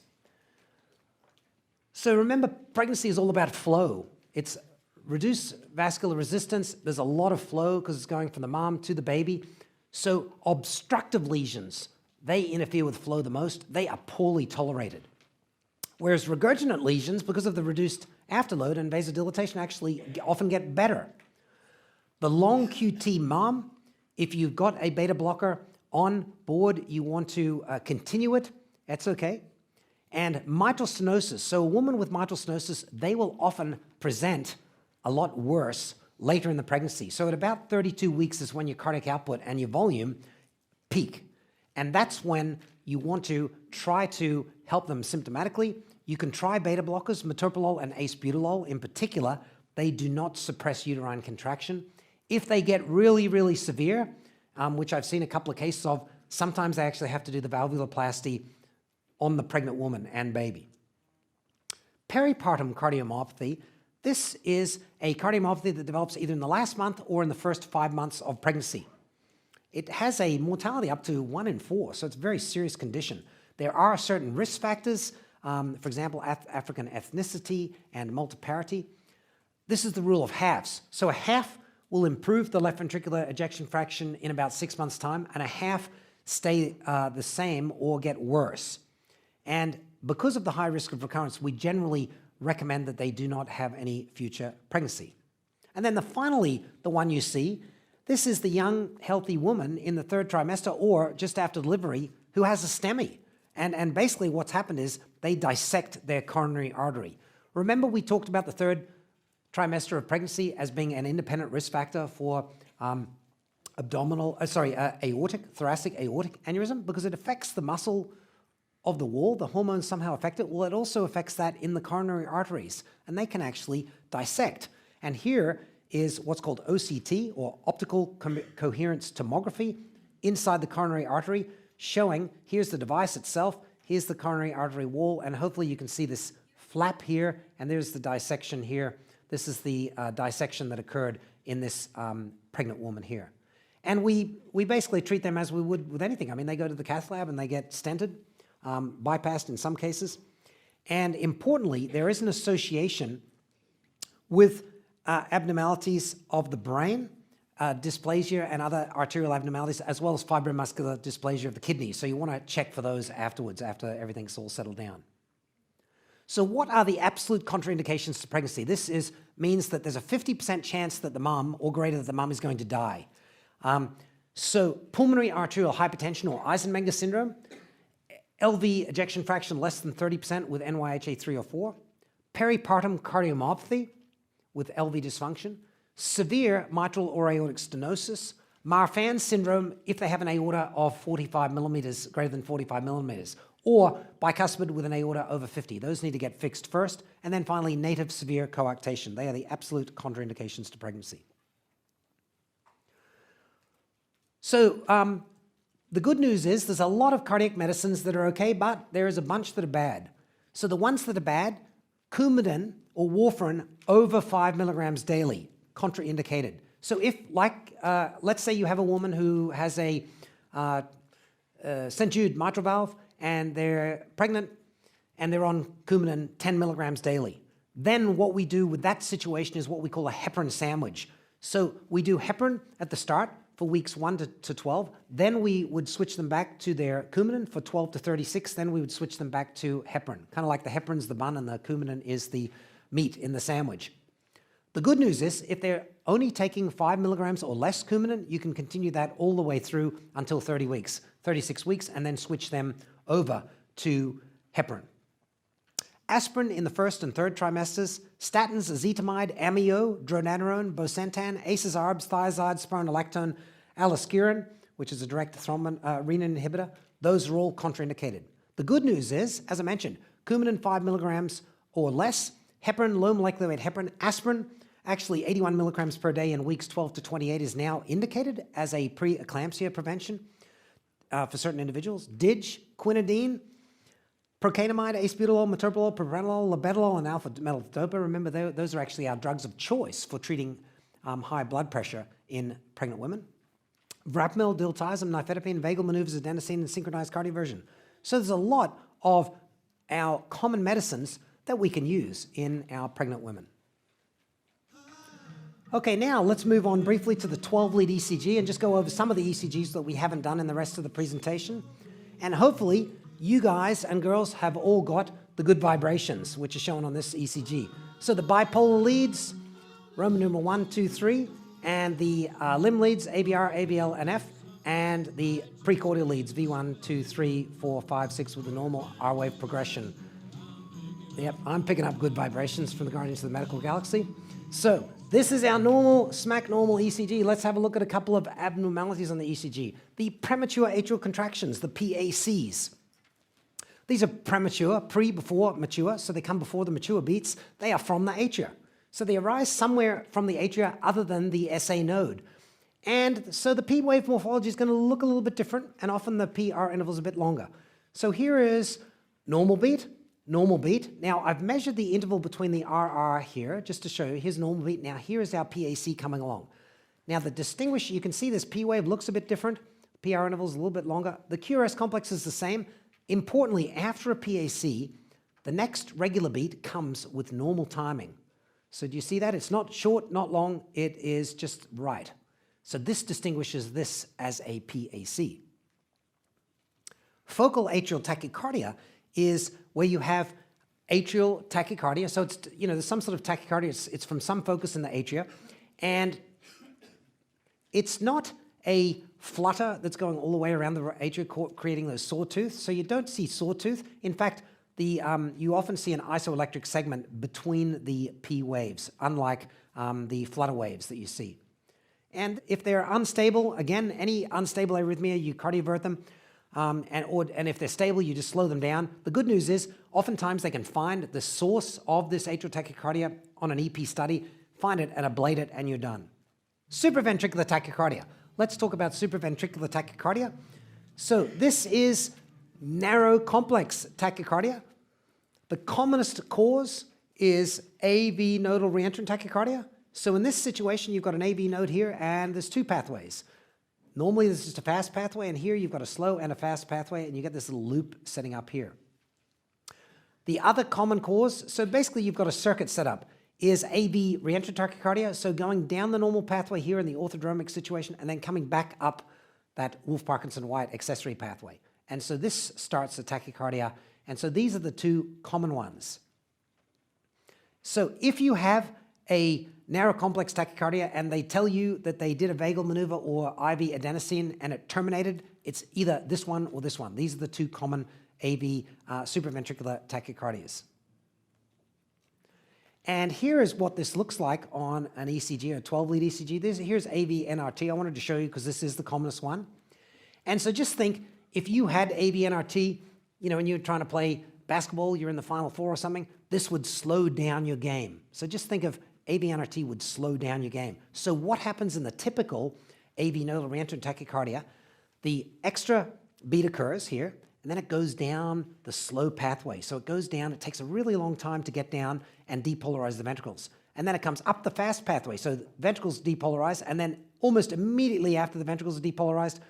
So remember, pregnancy is all about flow. It's reduce vascular resistance. There's a lot of flow because it's going from the mom to the baby. So obstructive lesions, they interfere with flow the most. They are poorly tolerated. Whereas regurgitant lesions, because of the reduced afterload and vasodilatation, actually often get better. The long QT mom, if you've got a beta blocker on board, you want to continue it, that's okay. And mitral stenosis, so a woman with mitral stenosis, they will often present a lot worse later in the pregnancy. So at about 32 weeks is when your cardiac output and your volume peak. And that's when you want to try to help them symptomatically. You can try beta blockers, metoprolol and acebutolol in particular. They do not suppress uterine contraction. If they get really, really severe, which I've seen a couple of cases of, sometimes they actually have to do the valvuloplasty on the pregnant woman and baby. Peripartum cardiomyopathy. This is a cardiomyopathy that develops either in the last month or in the first 5 months of pregnancy. It has a mortality up to 1 in 4, so it's a very serious condition. There are certain risk factors, for example, African ethnicity and multiparity. This is the rule of halves. So a half will improve the left ventricular ejection fraction in about 6 months' time, and a half stay the same or get worse. And because of the high risk of recurrence, we generally recommend that they do not have any future pregnancy. And then finally, the one you see, This is the young, healthy woman in the 3rd trimester or just after delivery who has a STEMI. And basically what's happened is they dissect their coronary artery. Remember we talked about the 3rd trimester of pregnancy as being an independent risk factor for thoracic aortic aneurysm, because it affects the muscle of the wall. The hormones somehow affect it. Well, it also affects that in the coronary arteries, and they can actually dissect. And here is what's called OCT, or optical coherence tomography, inside the coronary artery, showing here's the device itself, here's the coronary artery wall, and hopefully you can see this flap here, and there's the dissection here. This is the dissection that occurred in this pregnant woman here. And we basically treat them as we would with anything. I mean, they go to the cath lab and they get stented, bypassed in some cases. And importantly, there is an association with abnormalities of the brain, dysplasia and other arterial abnormalities, as well as fibromuscular dysplasia of the kidneys. So you want to check for those afterwards, after everything's all settled down. So what are the absolute contraindications to pregnancy? This means that there's a 50% chance that the mum, or greater, that the mum is going to die. So pulmonary arterial hypertension, or Eisenmenger syndrome, LV ejection fraction less than 30% with NYHA 3 or 4, peripartum cardiomyopathy with LV dysfunction, severe mitral or aortic stenosis, Marfan syndrome if they have an aorta of 45 millimeters, greater than 45 millimeters, or bicuspid with an aorta over 50. Those need to get fixed first. And then finally, native severe coarctation. They are the absolute contraindications to pregnancy. So the good news is there's a lot of cardiac medicines that are okay, but there is a bunch that are bad. So the ones that are bad, Coumadin or warfarin over 5 milligrams daily, contraindicated. So if, let's say you have a woman who has a St. Jude mitral valve and they're pregnant and they're on Coumadin 10 milligrams daily, then what we do with that situation is what we call a heparin sandwich. So we do heparin at the start for weeks 1 to 12, then we would switch them back to their Coumadin for 12 to 36, then we would switch them back to heparin. Kind of like the heparin's the bun and the Coumadin is the meat in the sandwich. The good news is if they're only taking 5 milligrams or less Coumadin, you can continue that all the way through until 30 weeks, 36 weeks, and then switch them over to heparin. Aspirin in the 1st and 3rd trimesters, statins, ezetimibe, amio, dronedarone, bosentan, ACEs, ARBs, thiazide, spironolactone, aliskiren, which is a direct renin inhibitor, those are all contraindicated. The good news is, as I mentioned, Coumadin 5 milligrams or less, heparin, low molecular weight heparin, aspirin, actually 81 milligrams per day in weeks 12 to 28 is now indicated as a preeclampsia prevention for certain individuals. DIG, quinidine, procainamide, acebutalol, metoprolol, propranolol, labetalol, and alpha-methyldopa. Remember, those are actually our drugs of choice for treating high blood pressure in pregnant women. Verapamil, diltiazem, nifedipine, vagal maneuvers, adenosine, and synchronized cardioversion. So there's a lot of our common medicines that we can use in our pregnant women. Okay, now let's move on briefly to the 12-lead ECG and just go over some of the ECGs that we haven't done in the rest of the presentation. And hopefully, you guys and girls have all got the good vibrations, which are shown on this ECG. So the bipolar leads, Roman numeral 1, 2, 3, and the limb leads, ABR, ABL, and F, and the precordial leads, V1, 2, 3, 4, 5, 6, with the normal R-wave progression. Yep, I'm picking up good vibrations from the Guardians of the Medical Galaxy. So this is our normal, smack normal ECG. Let's have a look at a couple of abnormalities on the ECG. The premature atrial contractions, the PACs. These are premature, before mature, so they come before the mature beats. They are from the atria. So they arise somewhere from the atria other than the SA node. And so the P wave morphology is going to look a little bit different, and often the PR interval is a bit longer. So here is normal beat, normal beat. Now I've measured the interval between the RR here, just to show you. Here's normal beat. Now here is our PAC coming along. Now you can see this P wave looks a bit different. PR interval is a little bit longer. The QRS complex is the same. Importantly, after a PAC, the next regular beat comes with normal timing. So do you see that? It's not short, not long, it is just right. So this distinguishes this as a PAC. Focal atrial tachycardia is where you have atrial tachycardia. So it's, there's some sort of tachycardia, it's from some focus in the atria, and It's not a flutter that's going all the way around the atria creating those sawtooths. So you don't see sawtooth. In fact, you often see an isoelectric segment between the P waves, unlike the flutter waves that you see. And if they're unstable, again, any unstable arrhythmia, you cardiovert them. And if they're stable, you just slow them down. The good news is, oftentimes they can find the source of this atrial tachycardia on an EP study, find it and ablate it, and you're done. Supraventricular tachycardia. Let's talk about supraventricular tachycardia. So this is narrow complex tachycardia. The commonest cause is AV nodal reentrant tachycardia. So in this situation, you've got an AV node here, and there's two pathways. Normally, this is just a fast pathway, and here you've got a slow and a fast pathway, and you get this little loop setting up here. The other common cause, so basically you've got a circuit set up, is AV reentrant tachycardia, so going down the normal pathway here in the orthodromic situation, and then coming back up that Wolff-Parkinson-White accessory pathway. And so this starts the tachycardia, and so these are the two common ones. So if you have a narrow complex tachycardia and they tell you that they did a vagal maneuver or IV adenosine and it terminated, it's either this one or this one. These are the two common AV supraventricular tachycardias. And here is what this looks like on an ECG, a 12-lead ECG. Here's AV NRT. I wanted to show you because this is the commonest one. And so just think, if you had AV NRT, you know, when you're trying to play basketball, you're in the Final Four or something, this would slow down your game. So just think of AV NRT would slow down your game. So what happens in the typical AV nodal reentrant tachycardia? The extra beat occurs here, and then it goes down the slow pathway. So it goes down, it takes a really long time to get down and depolarize the ventricles. And then it comes up the fast pathway. So the ventricles depolarize, and then almost immediately after the ventricles are depolarized,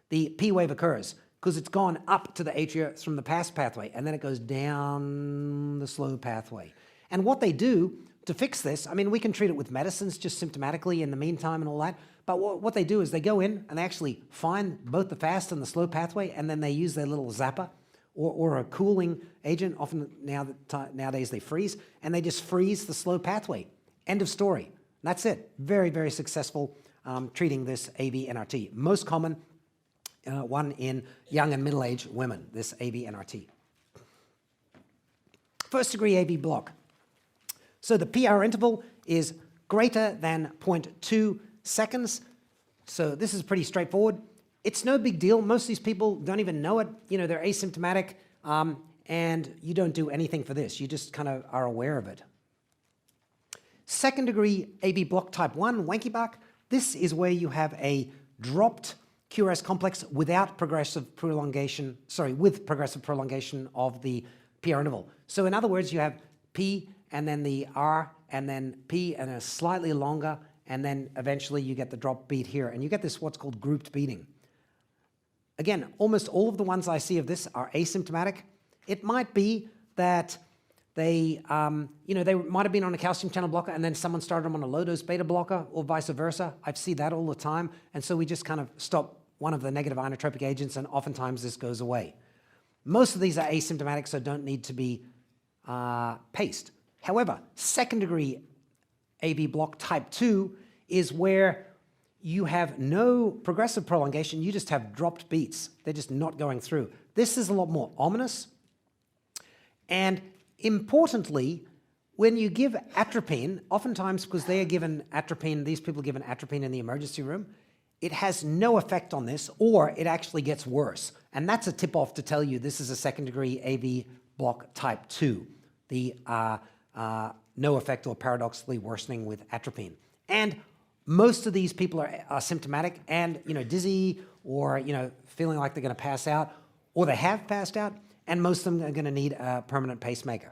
the P wave occurs because it's gone up to the atria from the fast pathway, and then it goes down the slow pathway. And what they do to fix this, I mean, we can treat it with medicines just symptomatically in the meantime and all that, but what they do is they go in and they actually find both the fast and the slow pathway, and then they use their little zapper or a cooling agent. Often nowadays they freeze, and they just freeze the slow pathway. End of story. That's it. Very, very successful treating this AV NRT. Most common one in young and middle-aged women, this AV NRT. First degree AV block. So the PR interval is greater than 0.2 seconds. So this is pretty straightforward. It's no big deal. Most of these people don't even know it. You know, they're asymptomatic, and you don't do anything for this. You just kind of are aware of it. Second degree AV block type 1, Wenckebach. This is where you have a dropped QRS complex without progressive prolongation, with progressive prolongation of the PR interval. So in other words, you have P and then the R and then P and a slightly longer, and then eventually you get the drop beat here, and you get this what's called grouped beating. Again, almost all of the ones I see of this are asymptomatic. It might be that they might have been on a calcium channel blocker and then someone started them on a low-dose beta blocker or vice versa. I've seen that all the time, and so we just kind of stop one of the negative inotropic agents, and oftentimes this goes away. Most of these are asymptomatic, so don't need to be paced. However, second degree AV block type 2 is where you have no progressive prolongation, you just have dropped beats. They're just not going through. This is a lot more ominous. And importantly, when you give atropine, oftentimes because they are given atropine, these people are given atropine in the emergency room, it has no effect on this, or it actually gets worse. And that's a tip-off to tell you this is a second degree AV block type 2, the no effect or paradoxically worsening with atropine. And most of these people are symptomatic and dizzy or feeling like they're going to pass out, or they have passed out, and most of them are going to need a permanent pacemaker.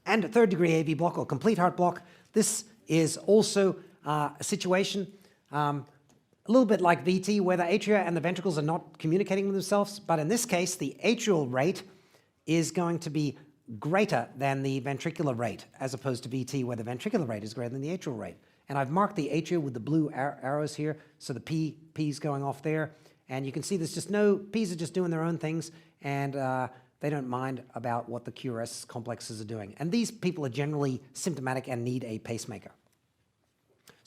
And a third degree AV block or complete heart block. This is also a situation a little bit like VT, where the atria and the ventricles are not communicating with themselves, but in this case, the atrial rate is going to be greater than the ventricular rate, as opposed to VT, where the ventricular rate is greater than the atrial rate. And I've marked the atria with the blue arrows here, so the P's going off there. And you can see there's just no, P's are just doing their own things, and they don't mind about what the QRS complexes are doing. And these people are generally symptomatic and need a pacemaker.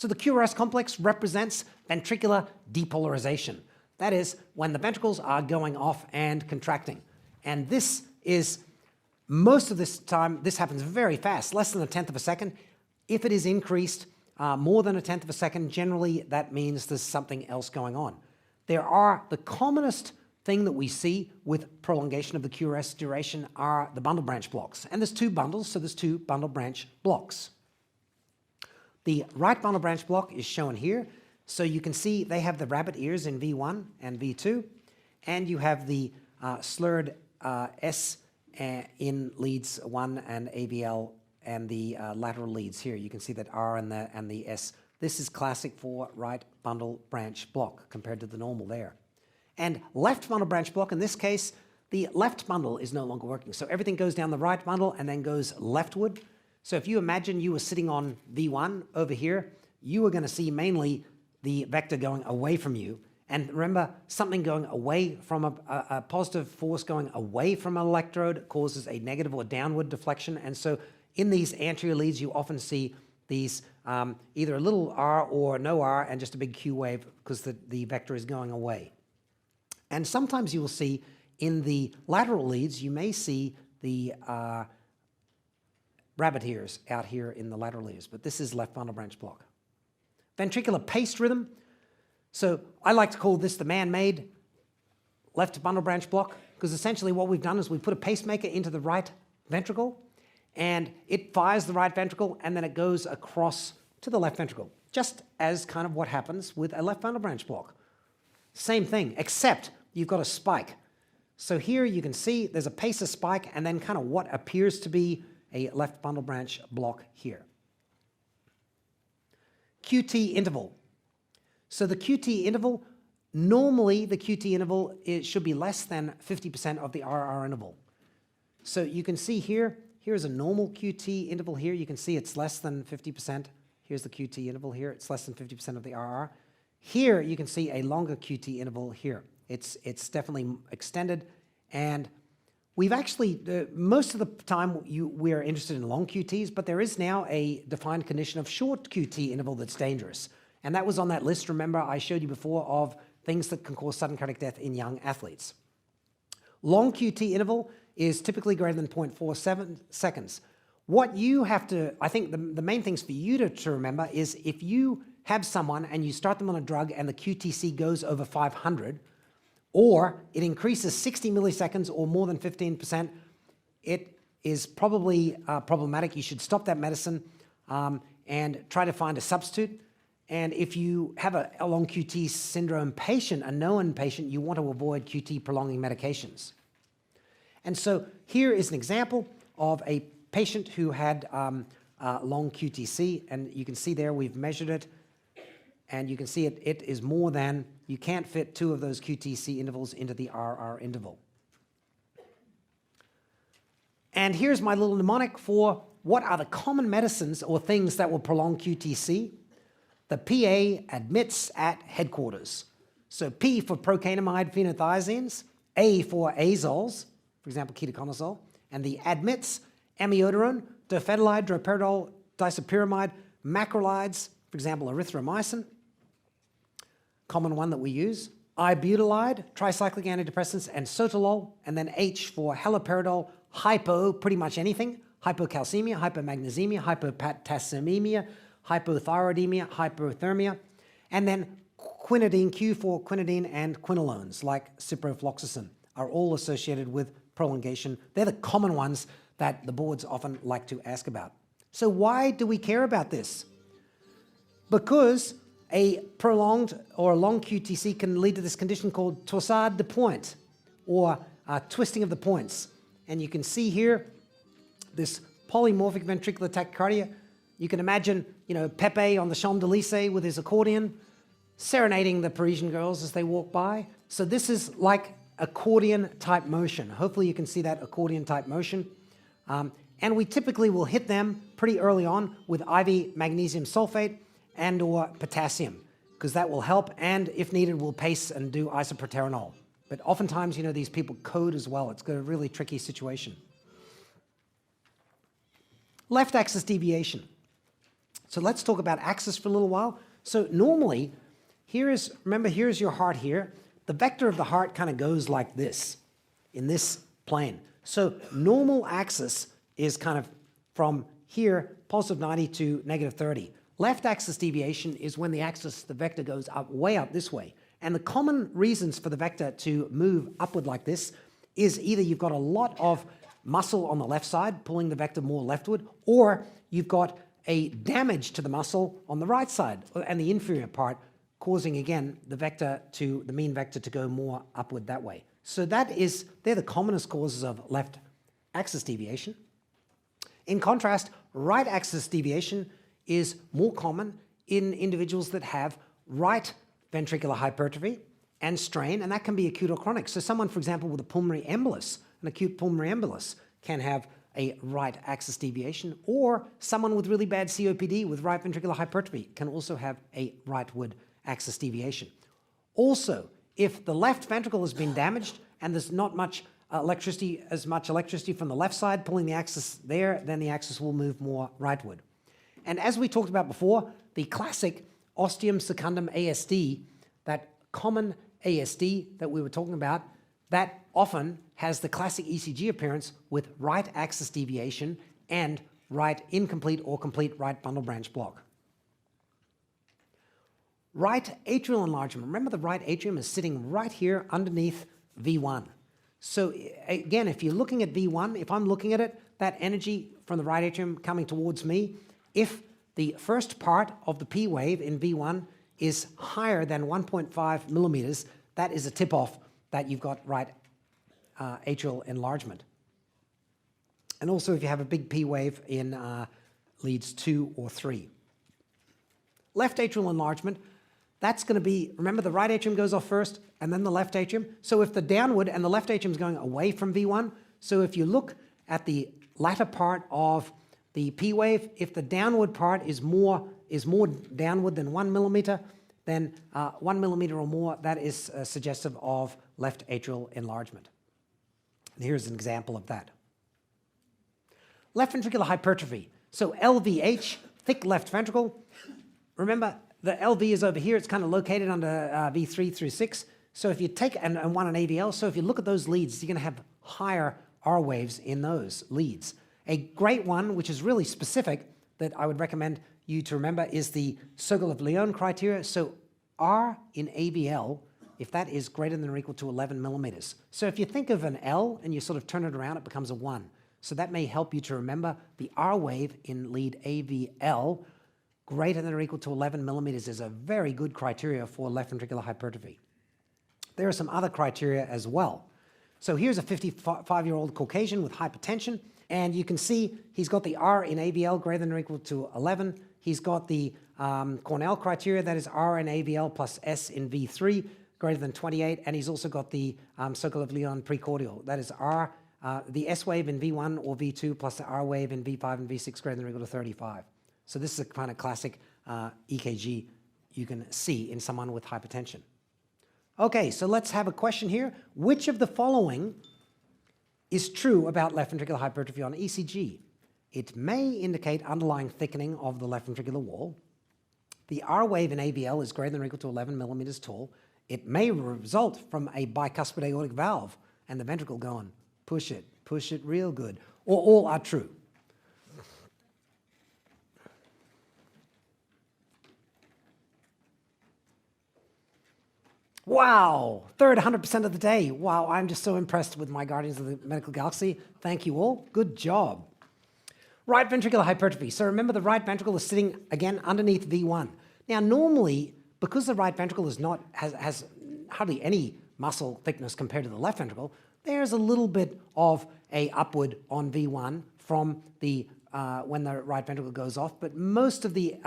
So the QRS complex represents ventricular depolarization. That is, when the ventricles are going off and contracting. And this is, most of this time, this happens very fast, less than 1/10 of a second. If it is increased more than 1/10 of a second, generally that means there's something else going on. The commonest thing that we see with prolongation of the QRS duration are the bundle branch blocks. And there's two bundles, so there's two bundle branch blocks. The right bundle branch block is shown here. So you can see they have the rabbit ears in V1 and V2, and you have the slurred S in leads 1 and AVL and the lateral leads here. You can see that R and the S. This is classic for right bundle branch block compared to the normal there. And left bundle branch block, in this case, the left bundle is no longer working. So everything goes down the right bundle and then goes leftward. So if you imagine you were sitting on V1 over here, you are going to see mainly the vector going away from you. And remember, something going away from a positive force going away from an electrode causes a negative or downward deflection. And so in these anterior leads, you often see these either a little R or no R and just a big Q wave because the vector is going away. And sometimes you will see in the lateral leads, you may see the rabbit ears out here in the lateral leads, but this is left bundle branch block. Ventricular paced rhythm. So I like to call this the man-made left bundle branch block, because essentially what we've done is we put a pacemaker into the right ventricle, and it fires the right ventricle, and then it goes across to the left ventricle, just as kind of what happens with a left bundle branch block. Same thing, except you've got a spike. So here you can see there's a pacer spike, and then kind of what appears to be a left bundle branch block here. QT interval. So the QT interval, normally the QT interval should be less than 50% of the RR interval. So you can see here, here's a normal QT interval here. You can see it's less than 50%. Here's the QT interval here. It's less than 50% of the RR. Here you can see a longer QT interval here. It's definitely extended. And we've actually, most of the time we are interested in long QTs, but there is now a defined condition of short QT interval that's dangerous. And that was on that list, remember, I showed you before, of things that can cause sudden cardiac death in young athletes. Long QT interval is typically greater than 0.47 seconds. What you have to, I think the main things for you to remember is if you have someone and you start them on a drug and the QTC goes over 500, or it increases 60 milliseconds or more than 15%, it is probably problematic. You should stop that medicine and try to find a substitute. And if you have a long QT syndrome patient, a known patient, you want to avoid QT prolonging medications. And so here is an example of a patient who had long QTC, and you can see there we've measured it, and you can see it is more than, you can't fit 2 of those QTC intervals into the RR interval. And here's my little mnemonic for what are the common medicines or things that will prolong QTC. The PA admits at headquarters. So P for procainamide phenothiazines, A for azoles, for example, ketoconazole, and the admits amiodarone, dofetilide, droperidol, disopyramide, macrolides, for example, erythromycin, common one that we use, ibutylide, tricyclic antidepressants, and sotalol, and then H for haloperidol, hypo, pretty much anything, hypocalcemia, hypomagnesemia, hypopotassiemia, hypothyroidemia, hypothermia, and then quinidine, Q for quinidine, and quinolones like ciprofloxacin are all associated with prolongation. They're the common ones that the boards often like to ask about. So why do we care about this? Because a prolonged or long QTC can lead to this condition called torsade de pointe, or twisting of the points. And you can see here this polymorphic ventricular tachycardia. You can imagine, Pepe on the Champs-Élysées with his accordion, serenading the Parisian girls as they walk by. So this is like accordion-type motion. Hopefully you can see that accordion-type motion. And we typically will hit them pretty early on with IV magnesium sulfate and or potassium, because that will help, and if needed, we'll pace and do isoproterenol. But oftentimes, these people code as well. It's got a really tricky situation. Left axis deviation. So let's talk about axis for a little while. So normally, remember here's your heart here. The vector of the heart kind of goes like this, in this plane. So normal axis is kind of from here, positive 90 to negative 30. Left axis deviation is when the vector goes up, way up this way. And the common reasons for the vector to move upward like this is either you've got a lot of muscle on the left side, pulling the vector more leftward, or you've got a damage to the muscle on the right side and the inferior part, causing again the mean vector to go more upward that way. So they're the commonest causes of left axis deviation. In contrast, right axis deviation is more common in individuals that have right ventricular hypertrophy and strain, and that can be acute or chronic. So someone, for example, with a pulmonary embolus, an acute pulmonary embolus, can have a right axis deviation, or someone with really bad COPD with right ventricular hypertrophy can also have a rightward axis deviation. Also, if the left ventricle has been damaged and there's not much electricity from the left side pulling the axis there, then the axis will move more rightward. And as we talked about before, the classic ostium secundum ASD, that common ASD that we were talking about, that often has the classic ECG appearance with right axis deviation and right incomplete or complete right bundle branch block. Right atrial enlargement. Remember, the right atrium is sitting right here underneath V1. So again, if you're looking at V1, if I'm looking at it, that energy from the right atrium coming towards me, if the first part of the P wave in V1 is higher than 1.5 millimeters, that is a tip-off that you've got right atrial enlargement. And also if you have a big P wave in leads 2 or 3. Left atrial enlargement, that's going to be, remember the right atrium goes off first and then the left atrium. So if the downward and the left atrium is going away from V1, so if you look at the latter part of the P wave, if the downward part is more downward than 1 millimeter, then 1 millimeter or more, that is suggestive of left atrial enlargement. And here's an example of that. Left ventricular hypertrophy. So LVH, thick left ventricle. Remember, the LV is over here. It's kind of located under V3 through 6. So if you take, and one on AVL, so if you look at those leads, you're going to have higher R waves in those leads. A great one, which is really specific, that I would recommend you to remember is the Sokolov-Lyon criteria. So R in AVL, if that is greater than or equal to 11 millimeters. So if you think of an L and you sort of turn it around, it becomes a 1. So that may help you to remember the R wave in lead AVL greater than or equal to 11 millimeters is a very good criteria for left ventricular hypertrophy. There are some other criteria as well. So here's a 55-year-old Caucasian with hypertension, and you can see he's got the R in AVL greater than or equal to 11. He's got the Cornell criteria, that is R in AVL plus S in V3 greater than 28, and he's also got the Sokolov-Lyon precordial, that is R, the S wave in V1 or V2 plus the R wave in V5 and V6 greater than or equal to 35. So this is a kind of classic EKG you can see in someone with hypertension. Okay, so let's have a question here. Which of the following is true about left ventricular hypertrophy on ECG? It may indicate underlying thickening of the left ventricular wall. The R wave in AVL is greater than or equal to 11 millimeters tall. It may result from a bicuspid aortic valve and the ventricle going, push it real good. Or all are true. Wow, third 100% of the day. Wow, I'm just so impressed with my Guardians of the Medical Galaxy. Thank you all. Good job. Right ventricular hypertrophy. So remember, the right ventricle is sitting, again, underneath V1. Now, normally, because the right ventricle has hardly any muscle thickness compared to the left ventricle, there's a little bit of a upward on V1 from the when the right ventricle goes off, but most of the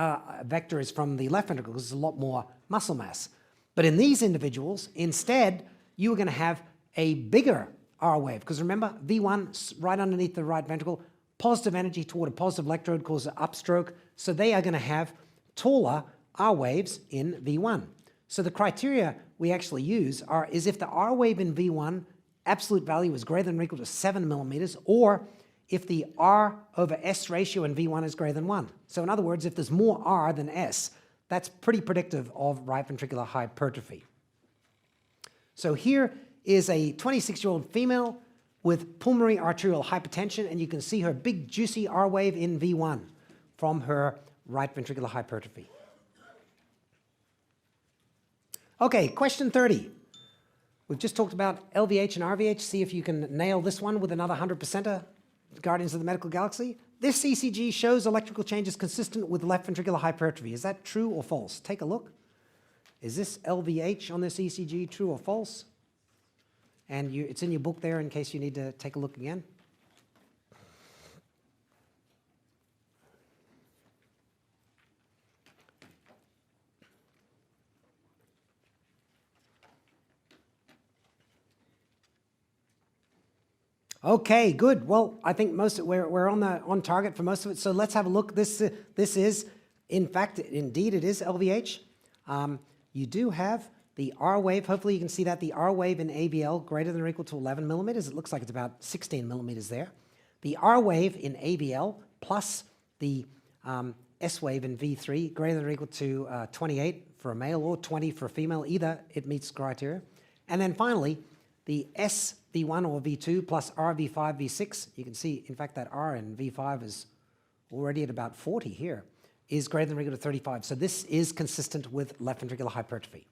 vector is from the left ventricle because there's a lot more muscle mass. But in these individuals, instead, you are going to have a bigger R wave. Because remember, V1 right underneath the right ventricle, positive energy toward a positive electrode causes an upstroke. So they are going to have taller R waves in V1. So the criteria we actually use is if the R wave in V1 absolute value is greater than or equal to 7 millimeters, or if the R over S ratio in V1 is greater than 1. So in other words, if there's more R than S, that's pretty predictive of right ventricular hypertrophy. So here is a 26-year-old female with pulmonary arterial hypertension, and you can see her big juicy R wave in V1 from her right ventricular hypertrophy. Okay, question 30. We've just talked about LVH and RVH. See if you can nail this one with another 100%er, Guardians of the Medical Galaxy. This ECG shows electrical changes consistent with left ventricular hypertrophy. Is that true or false? Take a look. Is this LVH on this ECG true or false? And it's in your book there in case you need to take a look again. Okay, good. Well, I think we're on target for most of it. So let's have a look. This is, in fact, indeed, it is LVH. You do have the R wave. Hopefully, you can see that the R wave in ABL greater than or equal to 11 millimeters. It looks like it's about 16 millimeters there. The R wave in ABL plus the S wave in V3 greater than or equal to 28 for a male or 20 for a female. Either it meets criteria. And then finally, the S V1 or V2 plus R V5 V6. You can see, in fact, that R in V5 is already at about 40 here, is greater than or equal to 35. So this is consistent with left ventricular hypertrophy.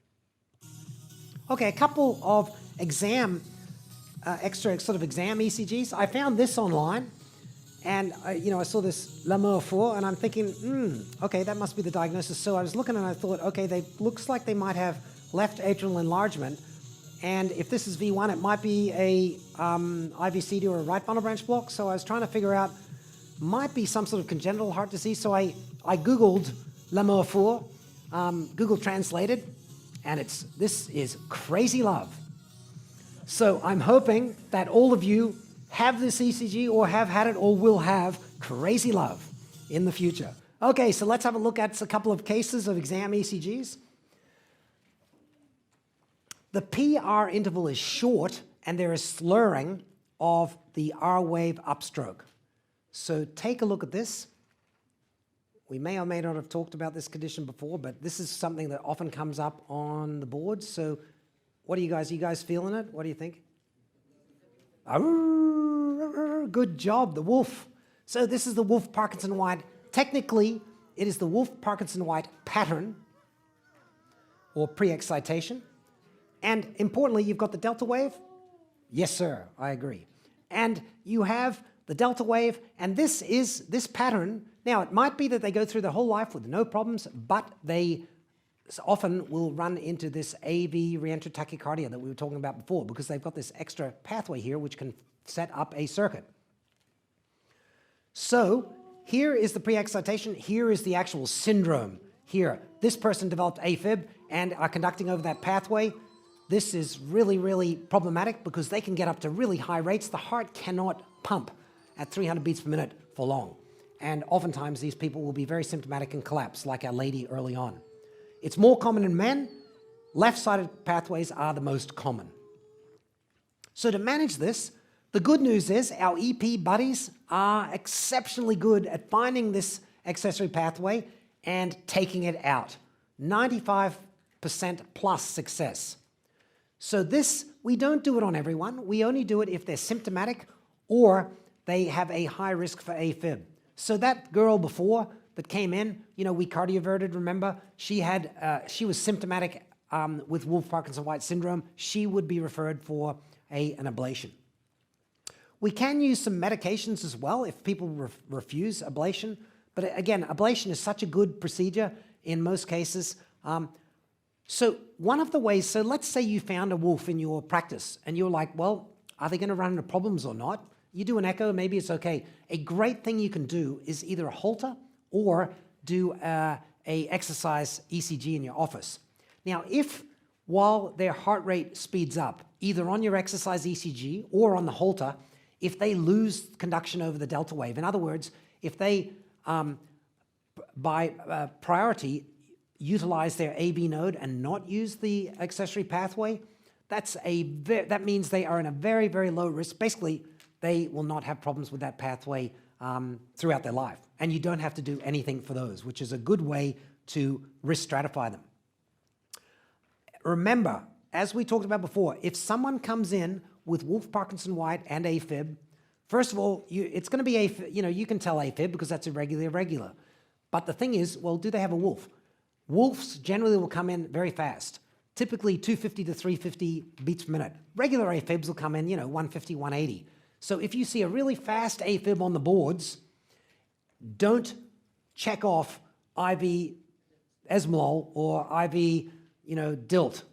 Okay, a couple of extra sort of exam ECGs. I found this online, and I saw this L'amour four, and I'm thinking, okay, that must be the diagnosis. So I was looking, and I thought, okay, looks like they might have left atrial enlargement. And if this is V1, it might be a IVCD or a right bundle branch block. So I was trying to figure out, might be some sort of congenital heart disease. So I Googled L'amour four, Google translated, and this is crazy love. So I'm hoping that all of you have this ECG or have had it or will have crazy love in the future. Okay, so let's have a look at a couple of cases of exam ECGs. The PR interval is short, and there is slurring of the R wave upstroke. So take a look at this. We may or may not have talked about this condition before, but this is something that often comes up on the board. So what are you guys feeling it? What do you think? Good job, the wolf. So this is the Wolff-Parkinson-White. Technically, it is the Wolff-Parkinson-White pattern or pre-excitation. And importantly, you've got the delta wave. Yes, sir, I agree. And you have the delta wave, and this pattern. Now, it might be that they go through their whole life with no problems, but they often will run into this AV reentrant tachycardia that we were talking about before, because they've got this extra pathway here which can set up a circuit. So here is the pre-excitation. Here is the actual syndrome. Here, this person developed AFib and are conducting over that pathway. This is really, really problematic because they can get up to really high rates. The heart cannot pump at 300 beats per minute for long. And oftentimes these people will be very symptomatic and collapse, like our lady early on. It's more common in men. Left-sided pathways are the most common. So to manage this, the good news is our EP buddies are exceptionally good at finding this accessory pathway and taking it out. 95% plus success. So this, we don't do it on everyone. We only do it if they're symptomatic or they have a high risk for AFib. So that girl before that came in, we cardioverted, remember? She was symptomatic with Wolff-Parkinson-White syndrome. She would be referred for an ablation. We can use some medications as well if people refuse ablation. But again, ablation is such a good procedure in most cases. So one of the ways, so let's say you found a wolf in your practice and you're like, well, are they going to run into problems or not? You do an echo, maybe it's okay. A great thing you can do is either a Holter or do a exercise ECG in your office. Now, if while their heart rate speeds up, either on your exercise ECG or on the Holter, if they lose conduction over the delta wave, in other words, if they, by priority, utilize their AB node and not use the accessory pathway, that means they are in a very, very low risk. Basically, they will not have problems with that pathway throughout their life. And you don't have to do anything for those, which is a good way to risk stratify them. Remember, as we talked about before, if someone comes in with Wolff, Parkinson, White, and AFib, first of all, it's going to be AFib. You can tell AFib because that's irregular. But the thing is, well, do they have a Wolff? Wolffs generally will come in very fast, typically 250 to 350 beats per minute. Regular AFibs will come in, 150, 180. So if you see a really fast AFib on the boards, don't check off IV esmolol or IV, DILT,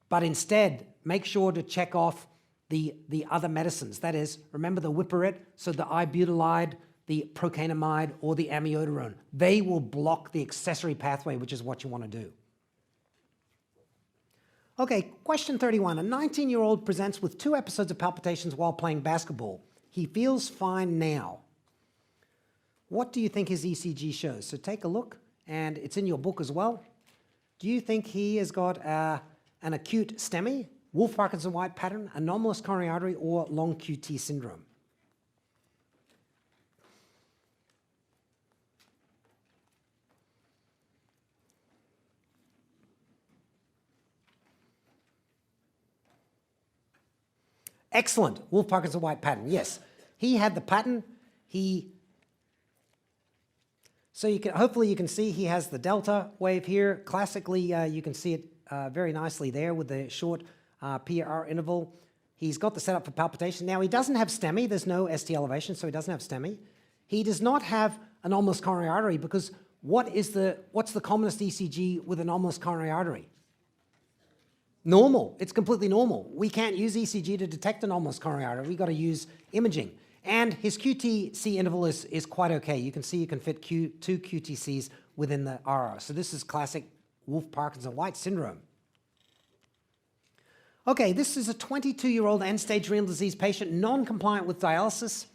but instead make sure to check off the other medicines. That is, remember the Whipperit, so the ibutylide, the procainamide, or the amiodarone. They will block the accessory pathway, which is what you want to do. Okay, question 31. A 19-year-old presents with 2 episodes of palpitations while playing basketball. He feels fine now. What do you think his ECG shows? So take a look, and it's in your book as well. Do you think he has got an acute STEMI, Wolff, Parkinson, White pattern, anomalous coronary artery, or long QT syndrome? Excellent. Wolff, Parkinson, White pattern. Yes, he had the pattern. So hopefully you can see he has the delta wave here. Classically, you can see it very nicely there with the short PR interval. He's got the setup for palpitation. Now, he doesn't have STEMI. There's no ST elevation, so he doesn't have STEMI. He does not have anomalous coronary artery because what's the commonest ECG with anomalous coronary artery? Normal. It's completely normal. We can't use ECG to detect anomalous coronary artery. We've got to use imaging. And his QTC interval is quite okay. You can see you can fit 2 QTCs within the RR. So this is classic Wolff, Parkinson, White syndrome. Okay, this is a 22-year-old end-stage renal disease patient, non-compliant with dialysis.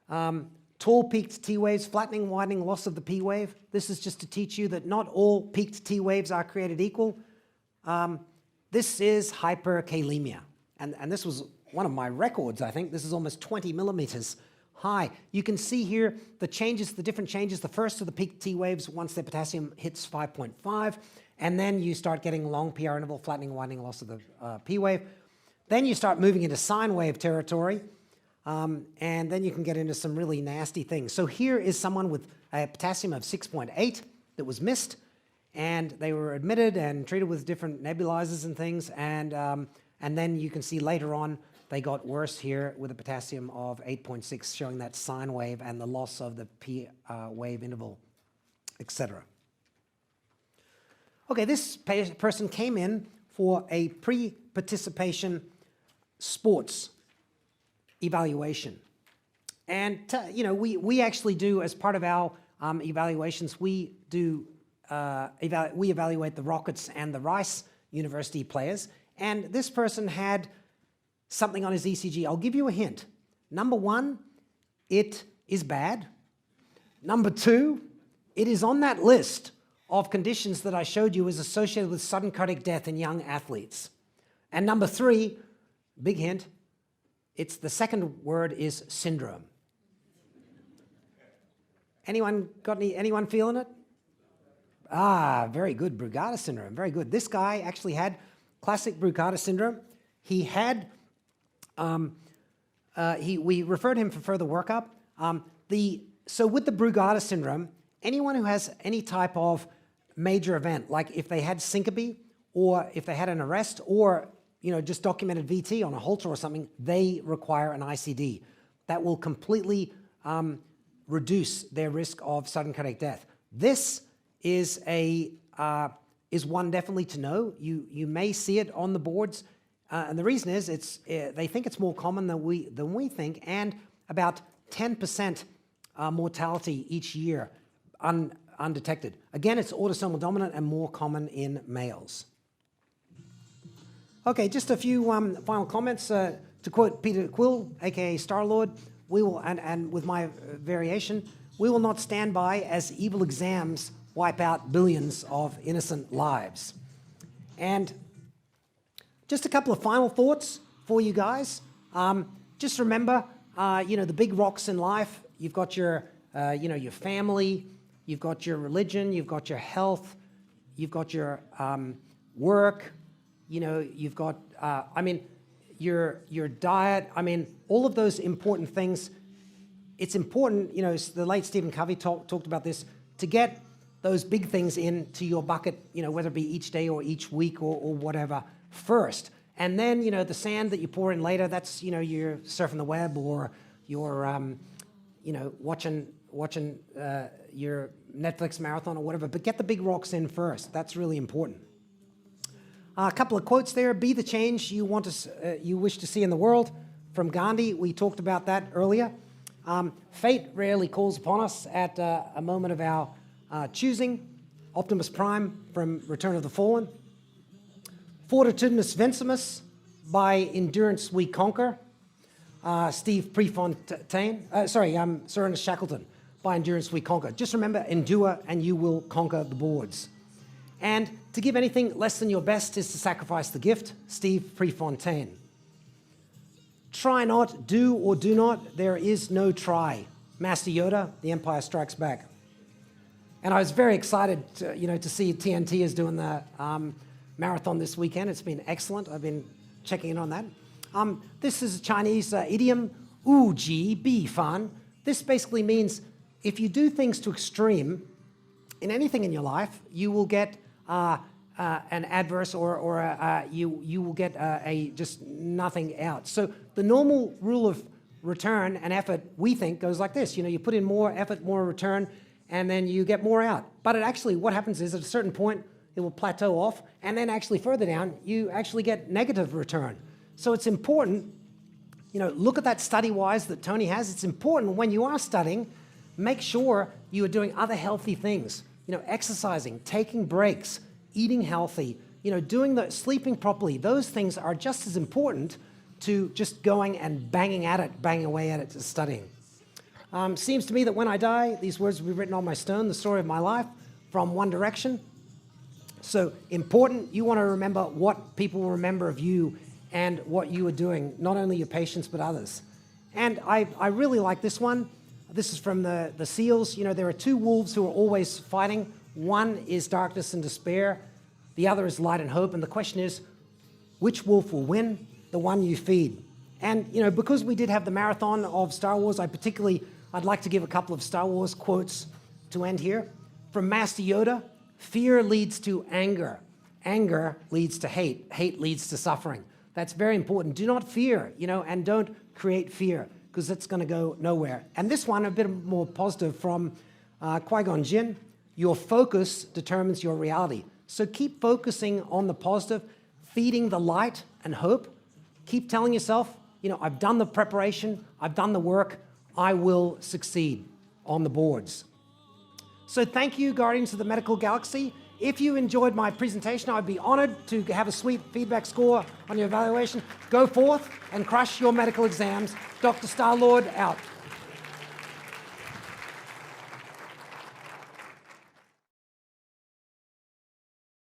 Tall peaked T waves, flattening, widening, loss of the P wave. This is just to teach you that not all peaked T waves are created equal. This is hyperkalemia. And this was one of my records, I think. This is almost 20 millimeters high. You can see here the changes, the different changes. The first are the peak T waves once the potassium hits 5.5, and then you start getting long PR interval, flattening, widening, loss of the P wave. Then you start moving into sine wave territory, and then you can get into some really nasty things. So here is someone with a potassium of 6.8 that was missed, and they were admitted and treated with different nebulizers and things, and then you can see later on they got worse here with a potassium of 8.6, showing that sine wave and the loss of the P wave interval, etc. Okay, this person came in for a pre-participation sports evaluation. And we actually do, as part of our evaluations, we evaluate the Rockets and the Rice University players. And this person had something on his ECG. I'll give you a hint. Number 1, it is bad. Number 2, it is on that list of conditions that I showed you is associated with sudden cardiac death in young athletes. And number 3, big hint, it's the second word is syndrome. Anyone feeling it? Ah, very good, Brugada syndrome, very good. This guy actually had classic Brugada syndrome. He had, we referred him for further workup. So with the Brugada syndrome, anyone who has any type of major event, like if they had syncope, or if they had an arrest, or just documented VT on a Holter or something, they require an ICD. That will completely reduce their risk of sudden cardiac death. This is one definitely to know. You may see it on the boards, and the reason is they think it's more common than we think, and about 10% mortality each year undetected. Again, it's autosomal dominant and more common in males. Okay, just a few final comments. To quote Peter Quill, aka Star-Lord, we will, and with my variation, we will not stand by as evil exams wipe out billions of innocent lives. And just a couple of final thoughts for you guys. just remember, the big rocks in life. You've got your, your family, you've got your religion, you've got your health, you've got your work, you've got, your diet. All of those important things. It's important, the late Stephen Covey talked about this, to get those big things into your bucket, whether it be each day or each week or whatever first. And then, the sand that you pour in later, that's, you're surfing the web or you're, watching your Netflix marathon or whatever. But get the big rocks in first. That's really important. A couple of quotes there. Be the change you wish to see in the world. From Gandhi, we talked about that earlier. Fate rarely calls upon us at a moment of our choosing. Optimus Prime from Return of the Fallen. Fortitudinus vincimus, by endurance we conquer. Steve Prefontaine, Sir Ernest Shackleton, by endurance we conquer. Just remember, endure and you will conquer the boards. And to give anything less than your best is to sacrifice the gift. Steve Prefontaine. Try not, do or do not, there is no try. Master Yoda, The Empire Strikes Back. And I was very excited to see TNT is doing the marathon this weekend. It's been excellent. I've been checking in on that. This is a Chinese idiom, wu ji bi fan. This basically means if you do things to extreme in anything in your life, you will get an adverse or you will get a just nothing out. So the normal rule of return and effort, we think, goes like this. You put in more effort, more return, and then you get more out. But it actually, what happens is at a certain point, it will plateau off, and then actually further down, you actually get negative return. So it's important, look at that study-wise that Tony has. It's important when you are studying, make sure you are doing other healthy things. Exercising, taking breaks, eating healthy, sleeping properly. Those things are just as important to just going and banging away at it, to studying. Seems to me that when I die, these words will be written on my stone, the story of my life, from One Direction. So important, you want to remember what people will remember of you and what you are doing, not only your patients, but others. And I really like this one. This is from the SEALs. There are two wolves who are always fighting. One is darkness and despair. The other is light and hope. And the question is, which wolf will win? The one you feed. And, because we did have the marathon of Star Wars, I'd like to give a couple of Star Wars quotes to end here. From Master Yoda, fear leads to anger. Anger leads to hate. Hate leads to suffering. That's very important. Do not fear, and don't create fear, because it's going to go nowhere. And this one, a bit more positive, from Qui-Gon Jinn, your focus determines your reality. So keep focusing on the positive, feeding the light and hope. Keep telling yourself, I've done the preparation, I've done the work, I will succeed on the boards. So thank you, Guardians of the Medical Galaxy. If you enjoyed my presentation, I'd be honored to have a sweet feedback score on your evaluation. Go forth and crush your medical exams. Dr. Starlord out.